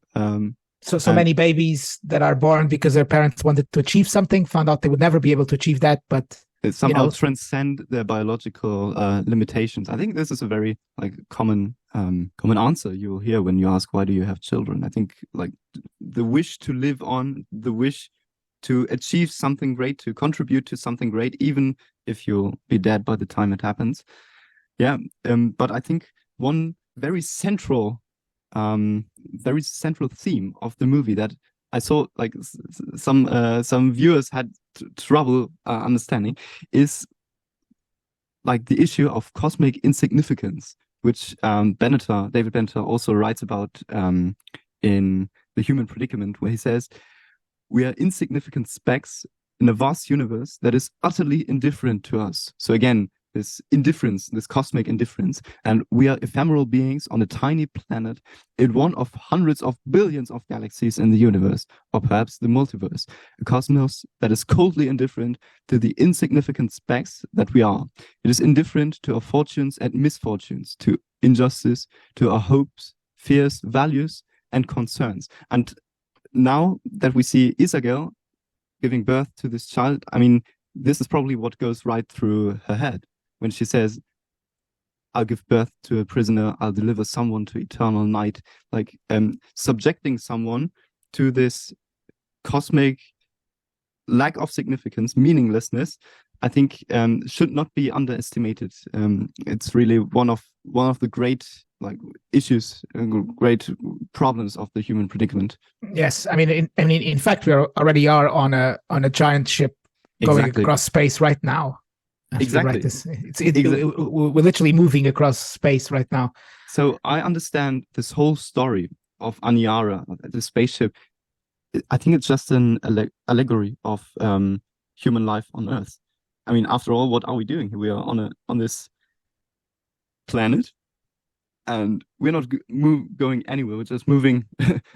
So many babies that are born because their parents wanted to achieve something, found out they would never be able to achieve that, but it somehow transcend their biological limitations. I think this is a very like common answer you will hear when you ask, why do you have children? I think like the wish to live on, the wish to achieve something great, to contribute to something great, even if you'll be dead by the time it happens. Yeah, but I think one very central theme of the movie that I saw like some viewers had trouble understanding is like the issue of cosmic insignificance, which David Benatar also writes about in The Human Predicament, where he says, "We are insignificant specks in a vast universe that is utterly indifferent to us." So again, indifference, this cosmic indifference, and we are ephemeral beings on a tiny planet in one of hundreds of billions of galaxies in the universe, or perhaps the multiverse, a cosmos that is coldly indifferent to the insignificant specks that we are. It is indifferent to our fortunes and misfortunes, to injustice, to our hopes, fears, values, and concerns. And now that we see Isagel giving birth to this child, I mean, this is probably what goes right through her head when she says, I'll give birth to a prisoner, I'll deliver someone to eternal night, like subjecting someone to this cosmic lack of significance, meaninglessness, I think should not be underestimated. It's really one of the great issues, great problems of the human predicament. Yes, I mean, in fact, we already are on a giant ship going across space right now. Exactly. We're literally moving across space right now. So I understand this whole story of Aniara, the spaceship. I think it's just an allegory of human life on Earth. I mean, after all, what are we doing? We are on this planet, and we're not going anywhere. We're just moving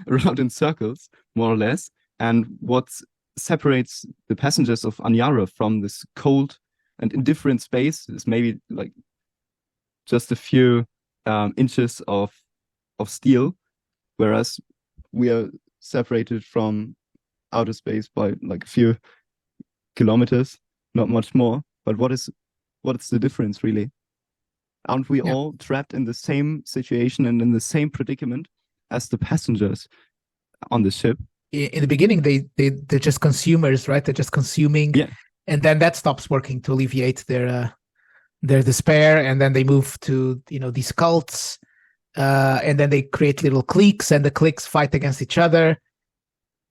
around in circles, more or less. And what separates the passengers of Aniara from this cold and indifferent space is maybe like just a few inches of steel, whereas we are separated from outer space by like a few kilometers, not much more. But what is the difference, really? Aren't we all trapped in the same situation and in the same predicament as the passengers on the ship? In the beginning, they're just consumers, right? They're just consuming, and then that stops working to alleviate their despair, and then they move to these cults, and then they create little cliques, and the cliques fight against each other.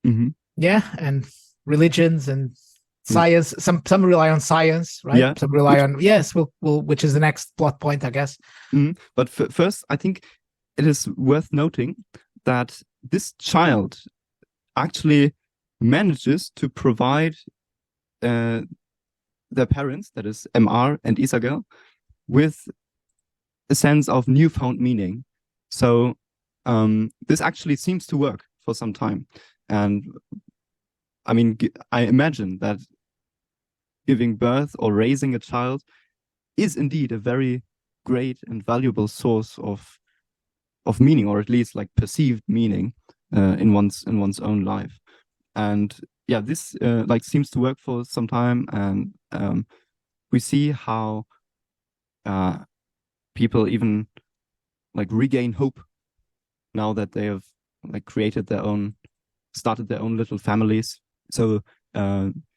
Mm-hmm. Yeah, and religions and science. Some rely on science, right? Yeah. Some rely on which is the next plot point, I guess. Mm-hmm. But first, I think it is worth noting that this child actually manages to provide their parents, that is MR and Isagel, with a sense of newfound meaning. So this actually seems to work for some time. And I mean, I imagine that giving birth or raising a child is indeed a very great and valuable source of meaning, or at least like perceived meaning in one's own life. And yeah, this seems to work for some time, and we see how people even regain hope now that they have started their own little families. So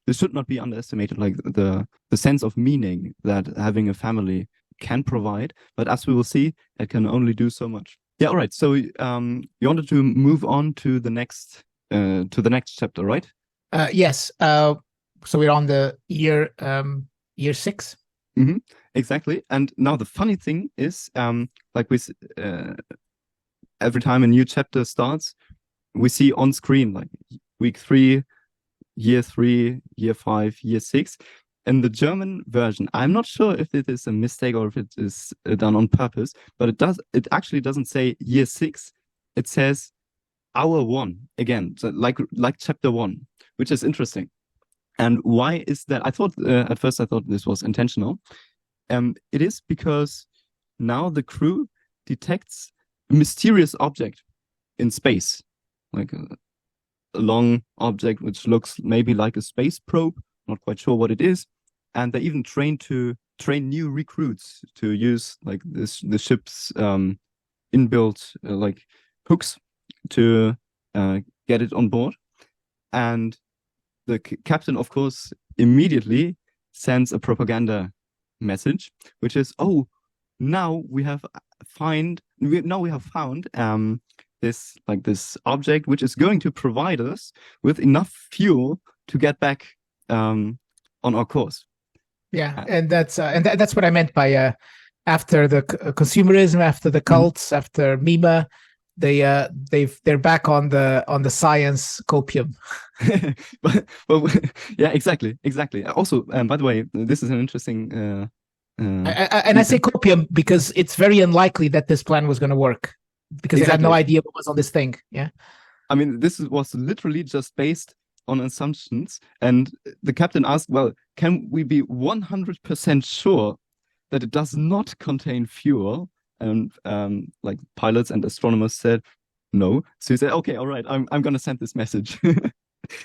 this should not be underestimated, the sense of meaning that having a family can provide. But as we will see, it can only do so much. Yeah, all right. So you wanted to move on to the next chapter, right? Yes. So we're on the year 6. Mm-hmm. Exactly. And now the funny thing is, every time a new chapter starts, we see on screen week 3, year 3, year 5, year 6. In the German version, I'm not sure if it is a mistake or if it is done on purpose, but it actually doesn't say year 6. It says hour 1 again, so like chapter 1, which is interesting. And why is that? I thought at first this was intentional. It is because now the crew detects a mysterious object in space, like a long object which looks maybe like a space probe. Not quite sure what it is. And they even train new recruits to use the ship's inbuilt hooks to get it on board. And the captain, of course, immediately sends a propaganda message, which is, now we have found this object which is going to provide us with enough fuel to get back on our course. Yeah, and that's what I meant by after the consumerism, after the cults, after MIMA, they're back on the science copium. Yeah, exactly. Also, by the way, this is an interesting I say copium because it's very unlikely that this plan was going to work, because they had no idea what was on this thing. Yeah. I mean, this was literally just based on assumptions. And the captain asked, well, can we be 100% sure that it does not contain fuel? And like pilots and astronomers said, no. So he said, okay, all right, I'm going to send this message.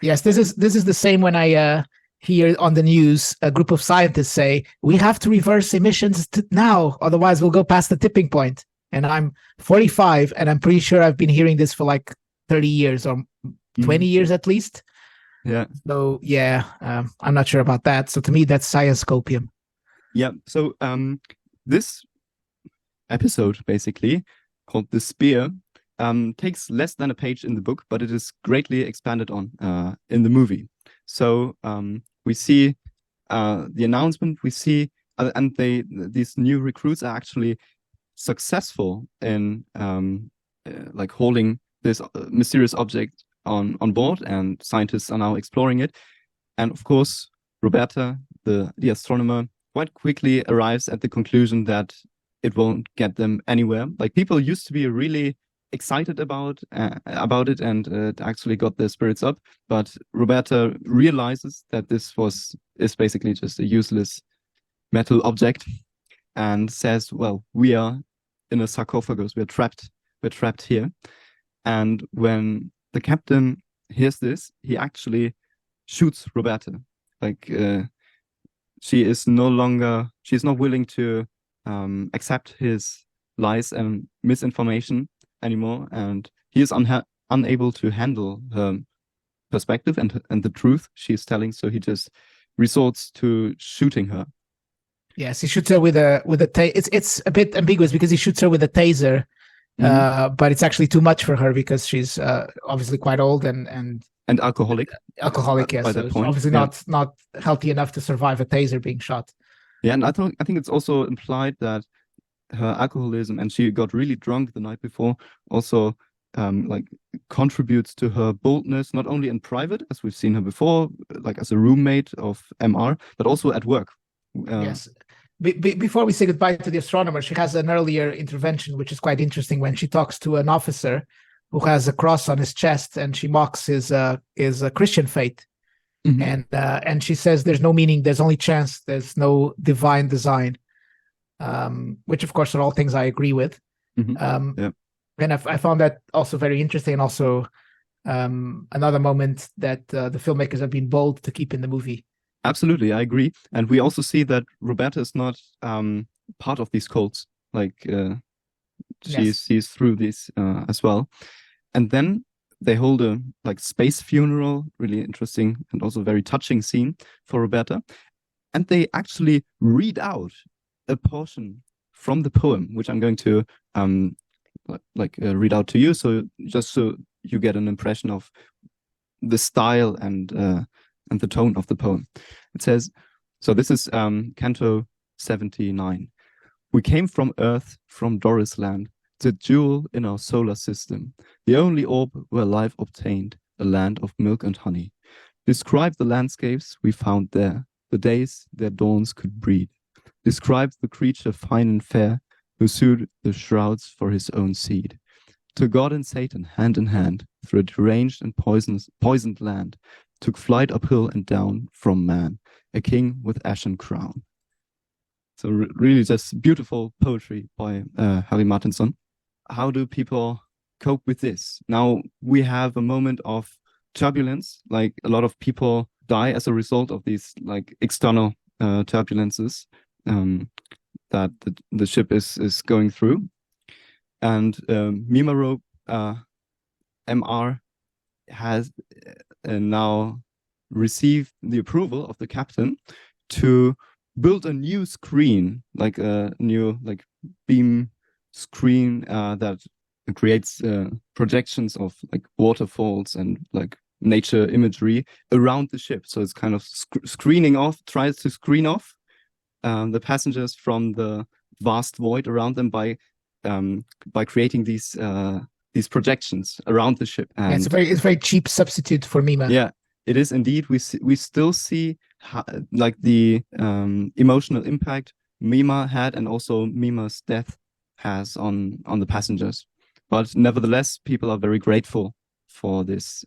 Yes, this is the same when I hear on the news a group of scientists say, we have to reverse emissions now, otherwise we'll go past the tipping point. And I'm 45, and I'm pretty sure I've been hearing this for like 30 years or 20 years at least. Yeah. So, yeah, I'm not sure about that. So to me, that's science-copium. Yeah. So this episode, basically, called The Spear, takes less than a page in the book, but it is greatly expanded on in the movie. So we see the announcement, we see, and these new recruits are actually successful in like holding this mysterious object on board, and scientists are now exploring it. And of course, Roberta, the astronomer, quite quickly arrives at the conclusion that it won't get them anywhere. Like, people used to be really excited about it, and it actually got their spirits up. But Roberta realizes that this is basically just a useless metal object, and says, well, we are in a sarcophagus, we're trapped here. And when the captain hears this, he actually shoots Roberta. Like, she's not willing to accept his lies and misinformation anymore, and he is unable to handle her perspective and the truth she is telling, so he just resorts to shooting her. Yes, he shoots her with a it's a bit ambiguous, because he shoots her with a taser, but it's actually too much for her, because she's obviously quite old and alcoholic. Yes, so point, obviously not healthy enough to survive a taser being shot. Yeah, and I think it's also implied that her alcoholism, and she got really drunk the night before, also like contributes to her boldness, not only in private, as we've seen her before, like as a roommate of MR, but also at work. Yes. Before we say goodbye to the astronomer, she has an earlier intervention, which is quite interesting, when she talks to an officer who has a cross on his chest, and she mocks his Christian faith. Mm-hmm. And she says there's no meaning, there's only chance, there's no divine design, which of course are all things I agree with. Mm-hmm. Yeah. And I found that also very interesting, and also another moment that the filmmakers have been bold to keep in the movie. Absolutely, I agree. And we also see that Roberta is not part of these cults. Like, she's through this as well. And then they hold a space funeral, really interesting and also very touching scene for Roberta. And they actually read out a portion from the poem, which I'm going to read out to you, so you get an impression of the style and the tone of the poem. It says, so this is Canto 79. We came from Earth, from Doris land, the jewel in our solar system, the only orb where life obtained, a land of milk and honey. Describe the landscapes we found there, the days their dawns could breed. Describe the creature fine and fair, who sewed the shrouds for his own seed. To God and Satan, hand in hand, through a deranged and poisoned land, took flight uphill and down from man, a king with ashen crown. So really just beautiful poetry by Harry Martinson. How do people cope with this? Now we have a moment of turbulence, like a lot of people die as a result of these external turbulences that the ship is going through. And Mirarobe MR has now received the approval of the captain to build a new screen, like a new beam screen that creates projections of waterfalls and nature imagery around the ship. So it's kind of tries to screen off the passengers from the vast void around them by creating these projections around the ship. And it's a very cheap substitute for MIMA. Yeah, it is indeed. We still see the emotional impact MIMA had, and also MIMA's death has on the passengers. But nevertheless, people are very grateful for this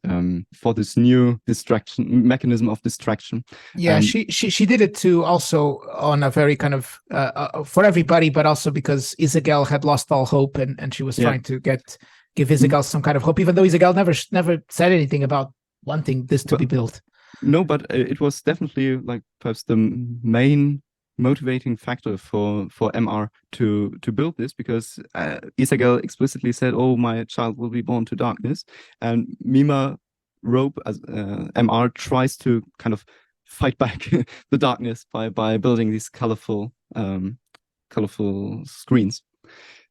new distraction mechanism of distraction. Yeah, she did it too, also on a very kind of for everybody, but also because Isagel had lost all hope, and she was trying to give Isagel some kind of hope, even though Isagel never said anything about wanting this to be built. No, but it was definitely like perhaps the main motivating factor for MR to build this, because Isagel explicitly said, "Oh, my child will be born to darkness," and Mirarobe as MR tries to kind of fight back the darkness by building these colorful screens.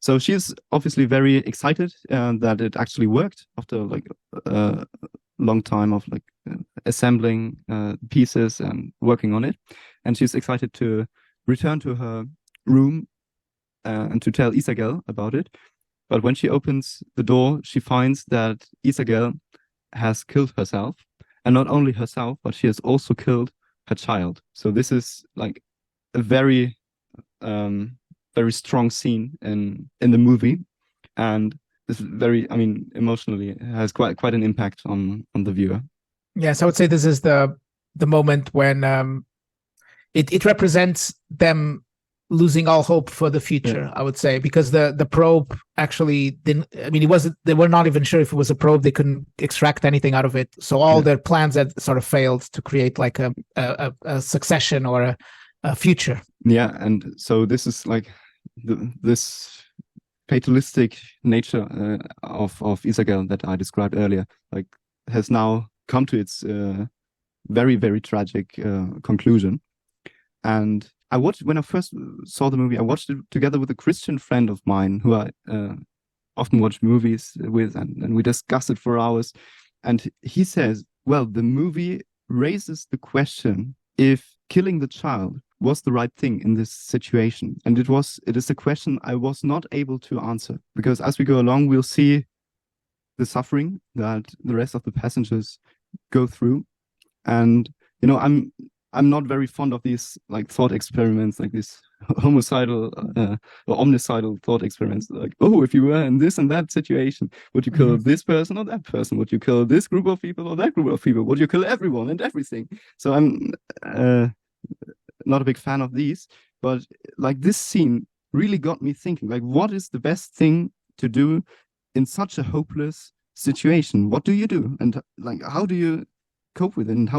So she's obviously very excited that it actually worked after like a long time of like assembling pieces and working on it. And she's excited to return to her room and to tell Isagel about it. But when she opens the door, she finds that Isagel has killed herself. And not only herself, but she has also killed her child. So this is like a very strong scene in the movie, and this is very, I mean, emotionally it has quite an impact on the viewer. Yes, I would say this is the moment when it represents them losing all hope for the future. I would say, because the probe actually didn't. I mean, they were not even sure if it was a probe. They couldn't extract anything out of it. So all their plans had sort of failed to create like a succession or a future. Yeah, and so this is like this fatalistic nature of Isagel that I described earlier, like has now come to its very, very tragic conclusion. And when I first saw the movie, I watched it together with a Christian friend of mine who I often watch movies with, and we discuss it for hours. And he says, well, the movie raises the question if killing the child was the right thing in this situation. And it is a question I was not able to answer, because as we go along, we'll see the suffering that the rest of the passengers go through. And, you know, I'm not very fond of these like thought experiments, like these homicidal or omnicidal thought experiments. Like, oh, if you were in this and that situation, would you kill this person or that person? Would you kill this group of people or that group of people? Would you kill everyone and everything? So I'm not a big fan of these, but like this scene really got me thinking, like, what is the best thing to do in such a hopeless situation? What do you do? And like, how do you cope with it? And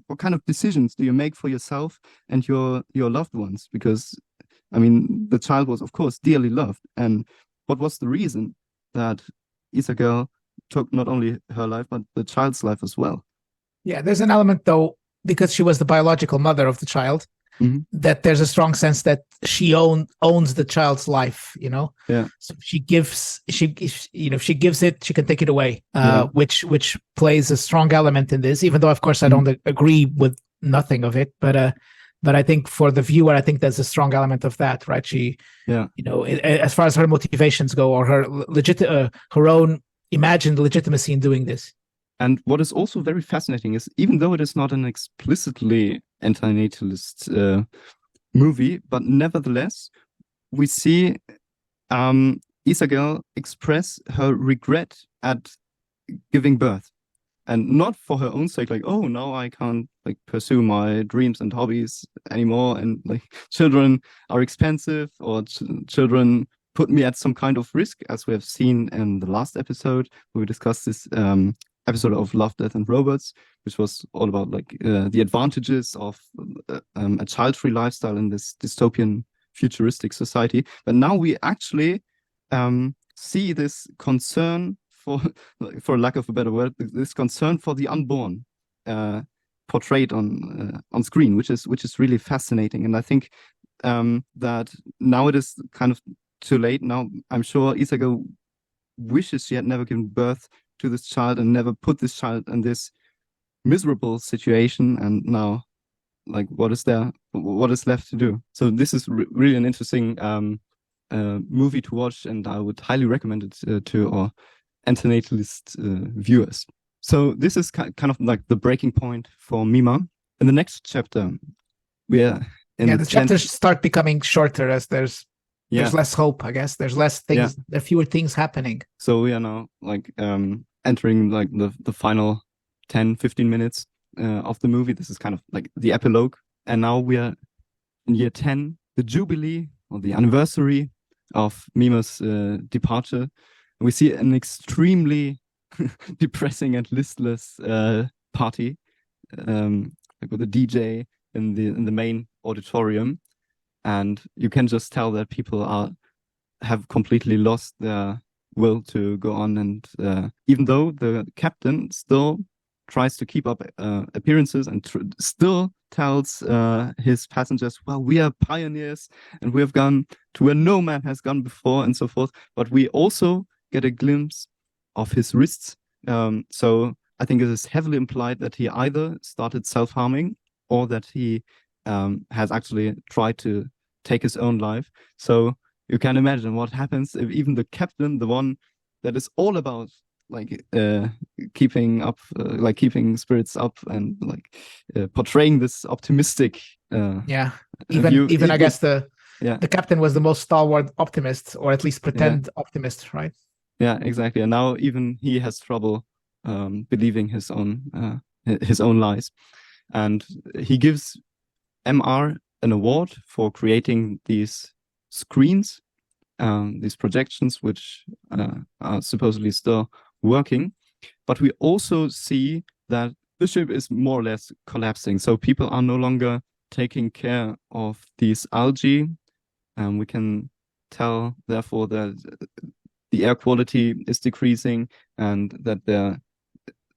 what kind of decisions do you make for yourself and your loved ones? Because I mean, the child was of course dearly loved. And what was the reason that Isagel took not only her life, but the child's life as well? Yeah, there's an element though, because she was the biological mother of the child, that there's a strong sense that she owns the child's life, you know? Yeah. So if she gives it, she can take it away, which plays a strong element in this, even though, of course, I don't agree with nothing of it. But I think for the viewer, I think there's a strong element of that, right? She, you know, as far as her motivations go, or her own imagined legitimacy in doing this. And what is also very fascinating is, even though it is not an explicitly antinatalist movie, but nevertheless, we see Isagel express her regret at giving birth. And not for her own sake, like, oh, now I can't like pursue my dreams and hobbies anymore. And like children are expensive, or children put me at some kind of risk, as we have seen in the last episode where we discussed this episode of Love, Death and Robots, which was all about like the advantages of a child-free lifestyle in this dystopian futuristic society. But now we actually see this concern for lack of a better word, this concern for the unborn portrayed on screen, which is really fascinating. And I think that now it is kind of too late. Now I'm sure Isagel wishes she had never given birth to this child and never put this child in this miserable situation. And now, like, what is left to do? So this is really an interesting movie to watch, and I would highly recommend it to our antinatalist viewers. So this is kind of like the breaking point for MIMA. In the next chapter, we are the chapters start becoming shorter as there's less hope, I guess. There's less things, there are fewer things happening. So we are now like entering like the final 10-15 minutes of the movie. This is kind of like the epilogue. And now we are in year 10, the Jubilee, or the anniversary of MIMA's departure. And we see an extremely depressing and listless party, like with a DJ in the main auditorium. And you can just tell that people have completely lost their will to go on. And even though the captain still tries to keep up appearances and still tells his passengers, well, we are pioneers and we have gone to where no man has gone before and so forth. But we also get a glimpse of his wrists. So I think it is heavily implied that he either started self-harming or that he has actually tried to take his own life. So you can imagine what happens if even the captain, the one that is all about like keeping spirits up and like portraying this optimistic even I guess the captain was the most stalwart optimist, or at least pretend optimist, right? Yeah, exactly. And now even he has trouble believing his own lies. And he gives MR an award for creating these screens, these projections, which are supposedly still working. But we also see that the ship is more or less collapsing. So people are no longer taking care of these algae. And we can tell, therefore, that the air quality is decreasing and that the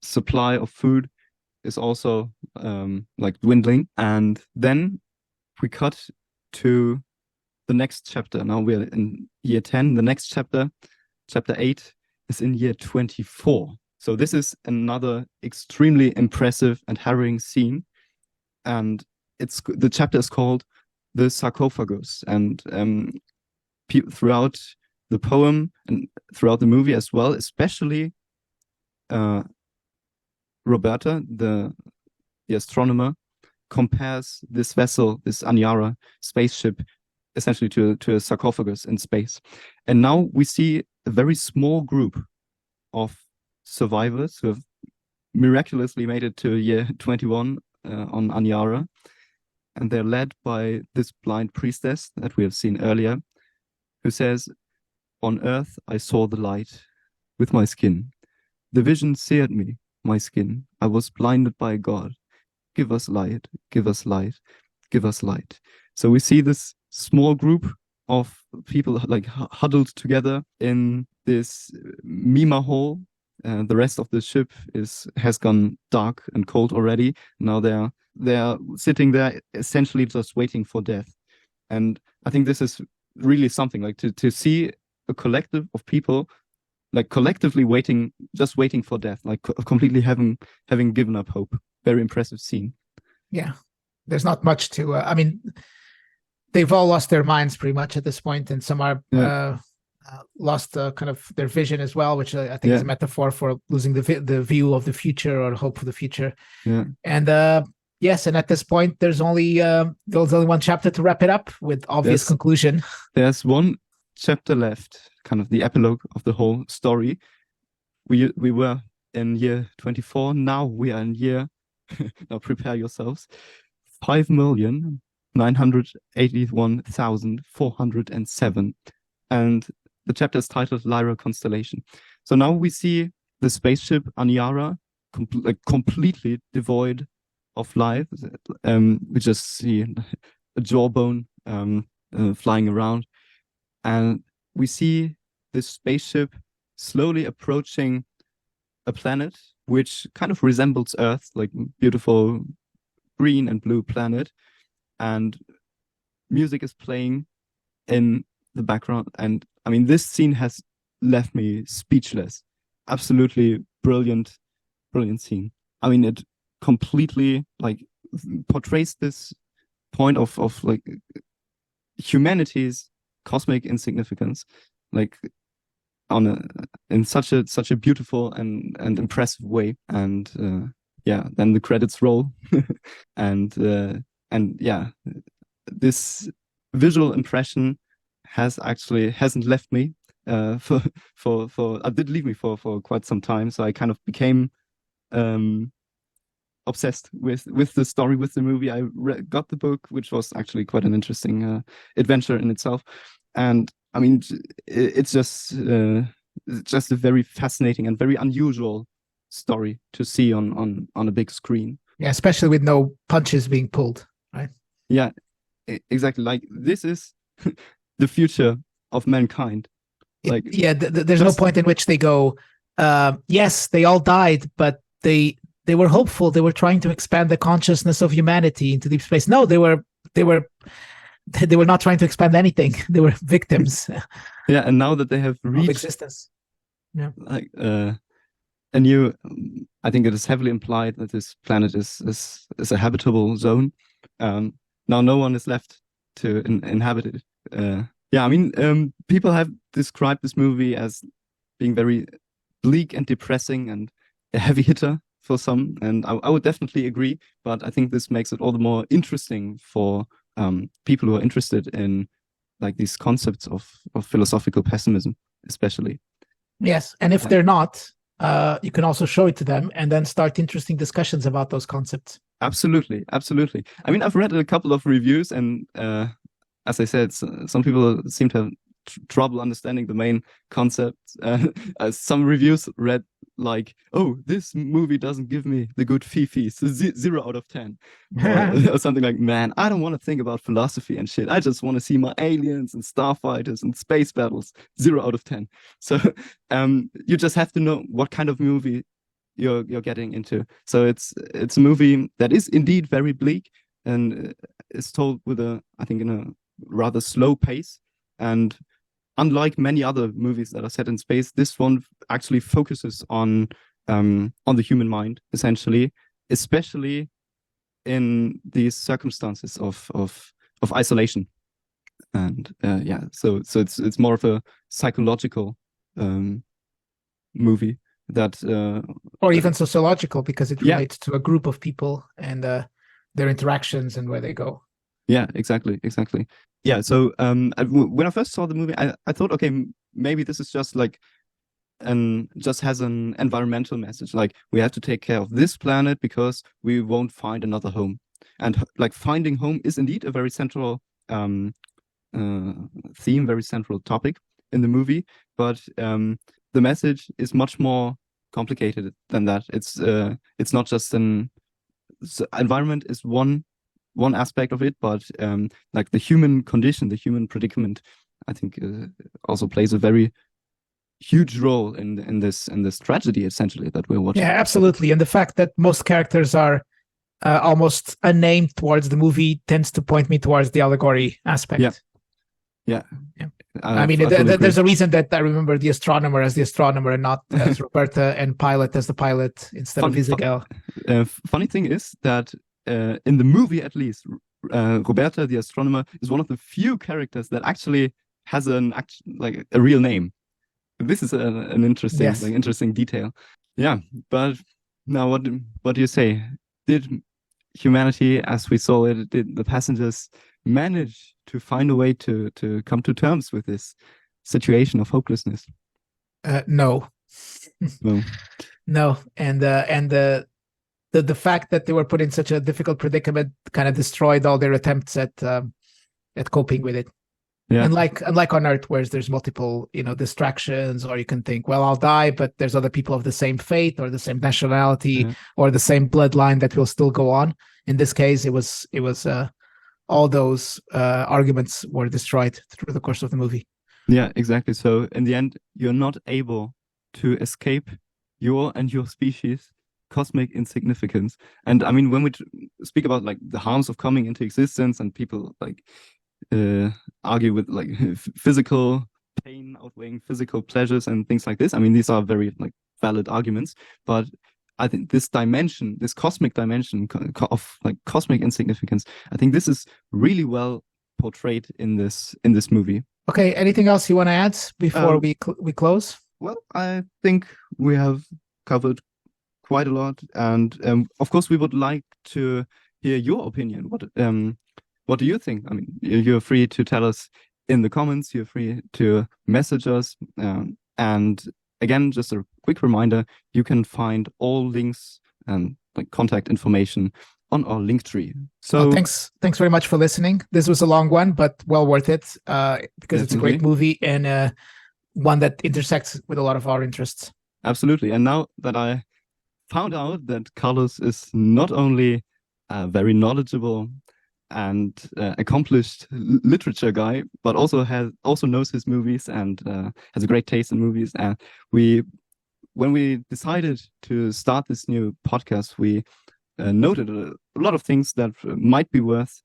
supply of food is also like dwindling. And then we cut to the next chapter. Now we're in year 10. The next chapter, chapter 8, is in year 24. So this is another extremely impressive and harrowing scene. And the chapter is called The Sarcophagus. And throughout the poem and throughout the movie as well, especially Roberta, the astronomer, compares this vessel, this Aniara spaceship, essentially to a sarcophagus in space. And now we see a very small group of survivors who have miraculously made it to year 21 on Aniara. And they're led by this blind priestess that we have seen earlier, who says, "On earth I saw the light with my skin. The vision seared me, my skin. I was blinded by God. Give us light, give us light, give us light." So we see this small group of people like huddled together in this MIMA hall. The rest of the ship has gone dark and cold already. Now they're sitting there essentially just waiting for death. And I think this is really something, like to see a collective of people like collectively waiting for death, like completely having given up hope. Very impressive scene. Yeah, there's not much to I mean, they've all lost their minds pretty much at this point, and some are lost kind of their vision as well, which I think is a metaphor for losing the view of the future or hope for the future. Yeah. And yes, and at this point there's only one chapter to wrap it up with obvious conclusion. There's one chapter left, kind of the epilogue of the whole story. We were in year 24. Now we are in year now prepare yourselves, 5,981,407, and the chapter is titled Lyre Constellation. So now we see the spaceship Aniara completely devoid of life. We just see a jawbone flying around, and we see this spaceship slowly approaching a planet which kind of resembles Earth, like beautiful green and blue planet, and music is playing in the background. And I mean, this scene has left me speechless. Absolutely brilliant scene. I mean, it completely like portrays this point of like humanity's cosmic insignificance, like in such a beautiful and impressive way. And then the credits roll, and this visual impression hasn't left me did leave me for quite some time. So I kind of became obsessed with the story, with the movie. I got the book, which was actually quite an interesting adventure in itself. And I mean, it's just a very fascinating and very unusual story to see on a big screen. Yeah, especially with no punches being pulled, right? Yeah, exactly. Like, this is the future of mankind. Like, there's no point in which they go, yes, they all died, but they were hopeful. They were trying to expand the consciousness of humanity into deep space. No, they were not trying to expand anything. They were victims. Yeah, and now that they have reached existence, yeah, like I think it is heavily implied that this planet is a habitable zone. Now no one is left to inhabit it. I mean, people have described this movie as being very bleak and depressing and a heavy hitter for some, and I would definitely agree. But I think this makes it all the more interesting for people who are interested in like these concepts of philosophical pessimism, especially. Yes, and if they're not, you can also show it to them and then start interesting discussions about those concepts. Absolutely. I mean, I've read a couple of reviews, and as I said, some people seem to have trouble understanding the main concept. Some reviews read like, "Oh, this movie doesn't give me the good fifis, 0 out of 10," or something like, "Man, I don't want to think about philosophy and shit. I just want to see my aliens and starfighters and space battles. 0 out of 10." So you just have to know what kind of movie you're getting into. So it's a movie that is indeed very bleak and is told with I think in a rather slow pace. And unlike many other movies that are set in space, this one actually focuses on the human mind, essentially, especially in these circumstances of isolation. And so it's more of a psychological movie that or even sociological, because it relates to a group of people and their interactions and where they go. Yeah, exactly. Yeah, so when I first saw the movie, I thought, okay, maybe this is just like just has an environmental message, like we have to take care of this planet because we won't find another home. And like finding home is indeed a very central theme, very central topic in the movie, but the message is much more complicated than that. It's not just environment is one aspect of it, but like the human condition, the human predicament, I think also plays a very huge role in this tragedy, essentially, that we're watching. Yeah, absolutely. And the fact that most characters are almost unnamed towards the movie tends to point me towards the allegory aspect. Yeah. I mean, there's a reason that I remember the astronomer as the astronomer and not as Roberta, and pilot as the pilot instead of Isagel. Funny thing is that in the movie, at least, Roberta, the astronomer, is one of the few characters that actually has a real name. This is an interesting, interesting detail. Yeah, but now what do you say? Did humanity, as we saw it, did the passengers manage to find a way to come to terms with this situation of hopelessness? No. No, and the fact that they were put in such a difficult predicament kind of destroyed all their attempts at coping with it. Yeah. Unlike on Earth, where there's multiple, distractions, or you can think, well, I'll die, but there's other people of the same faith or the same nationality or the same bloodline that will still go on. In this case, it was all those arguments were destroyed through the course of the movie. Yeah, exactly. So in the end, you're not able to escape your and your species cosmic insignificance. And I mean, when we speak about like the harms of coming into existence, and people like argue with like physical pain outweighing physical pleasures and things like this, I mean, these are very like valid arguments, but I think this dimension, this cosmic dimension of like cosmic insignificance, I think this is really well portrayed in this movie. Okay, anything else you want to add before we close? Well, I think we have covered quite a lot, and of course we would like to hear your opinion. what do you think? I mean, you're free to tell us in the comments. You're free to message us. And again, just a quick reminder: you can find all links and like contact information on our link tree. So thanks very much for listening. This was a long one, but well worth it because Definitely. It's a great movie and one that intersects with a lot of our interests. Absolutely. And now that I found out that Carlos is not only a very knowledgeable and accomplished literature guy, but also knows his movies and has a great taste in movies. And when we decided to start this new podcast, we noted a lot of things that might be worth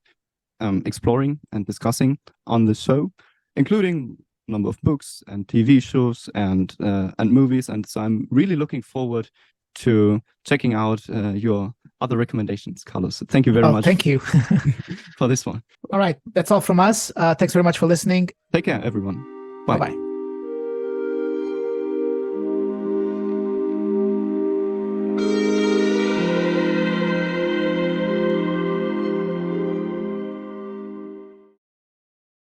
exploring and discussing on the show, including a number of books and TV shows and movies. And so I'm really looking forward to checking out your other recommendations, Carlos. So thank you very much. Thank you for this one. All right, that's all from us. Thanks very much for listening. Take care, everyone. Bye. Bye-bye.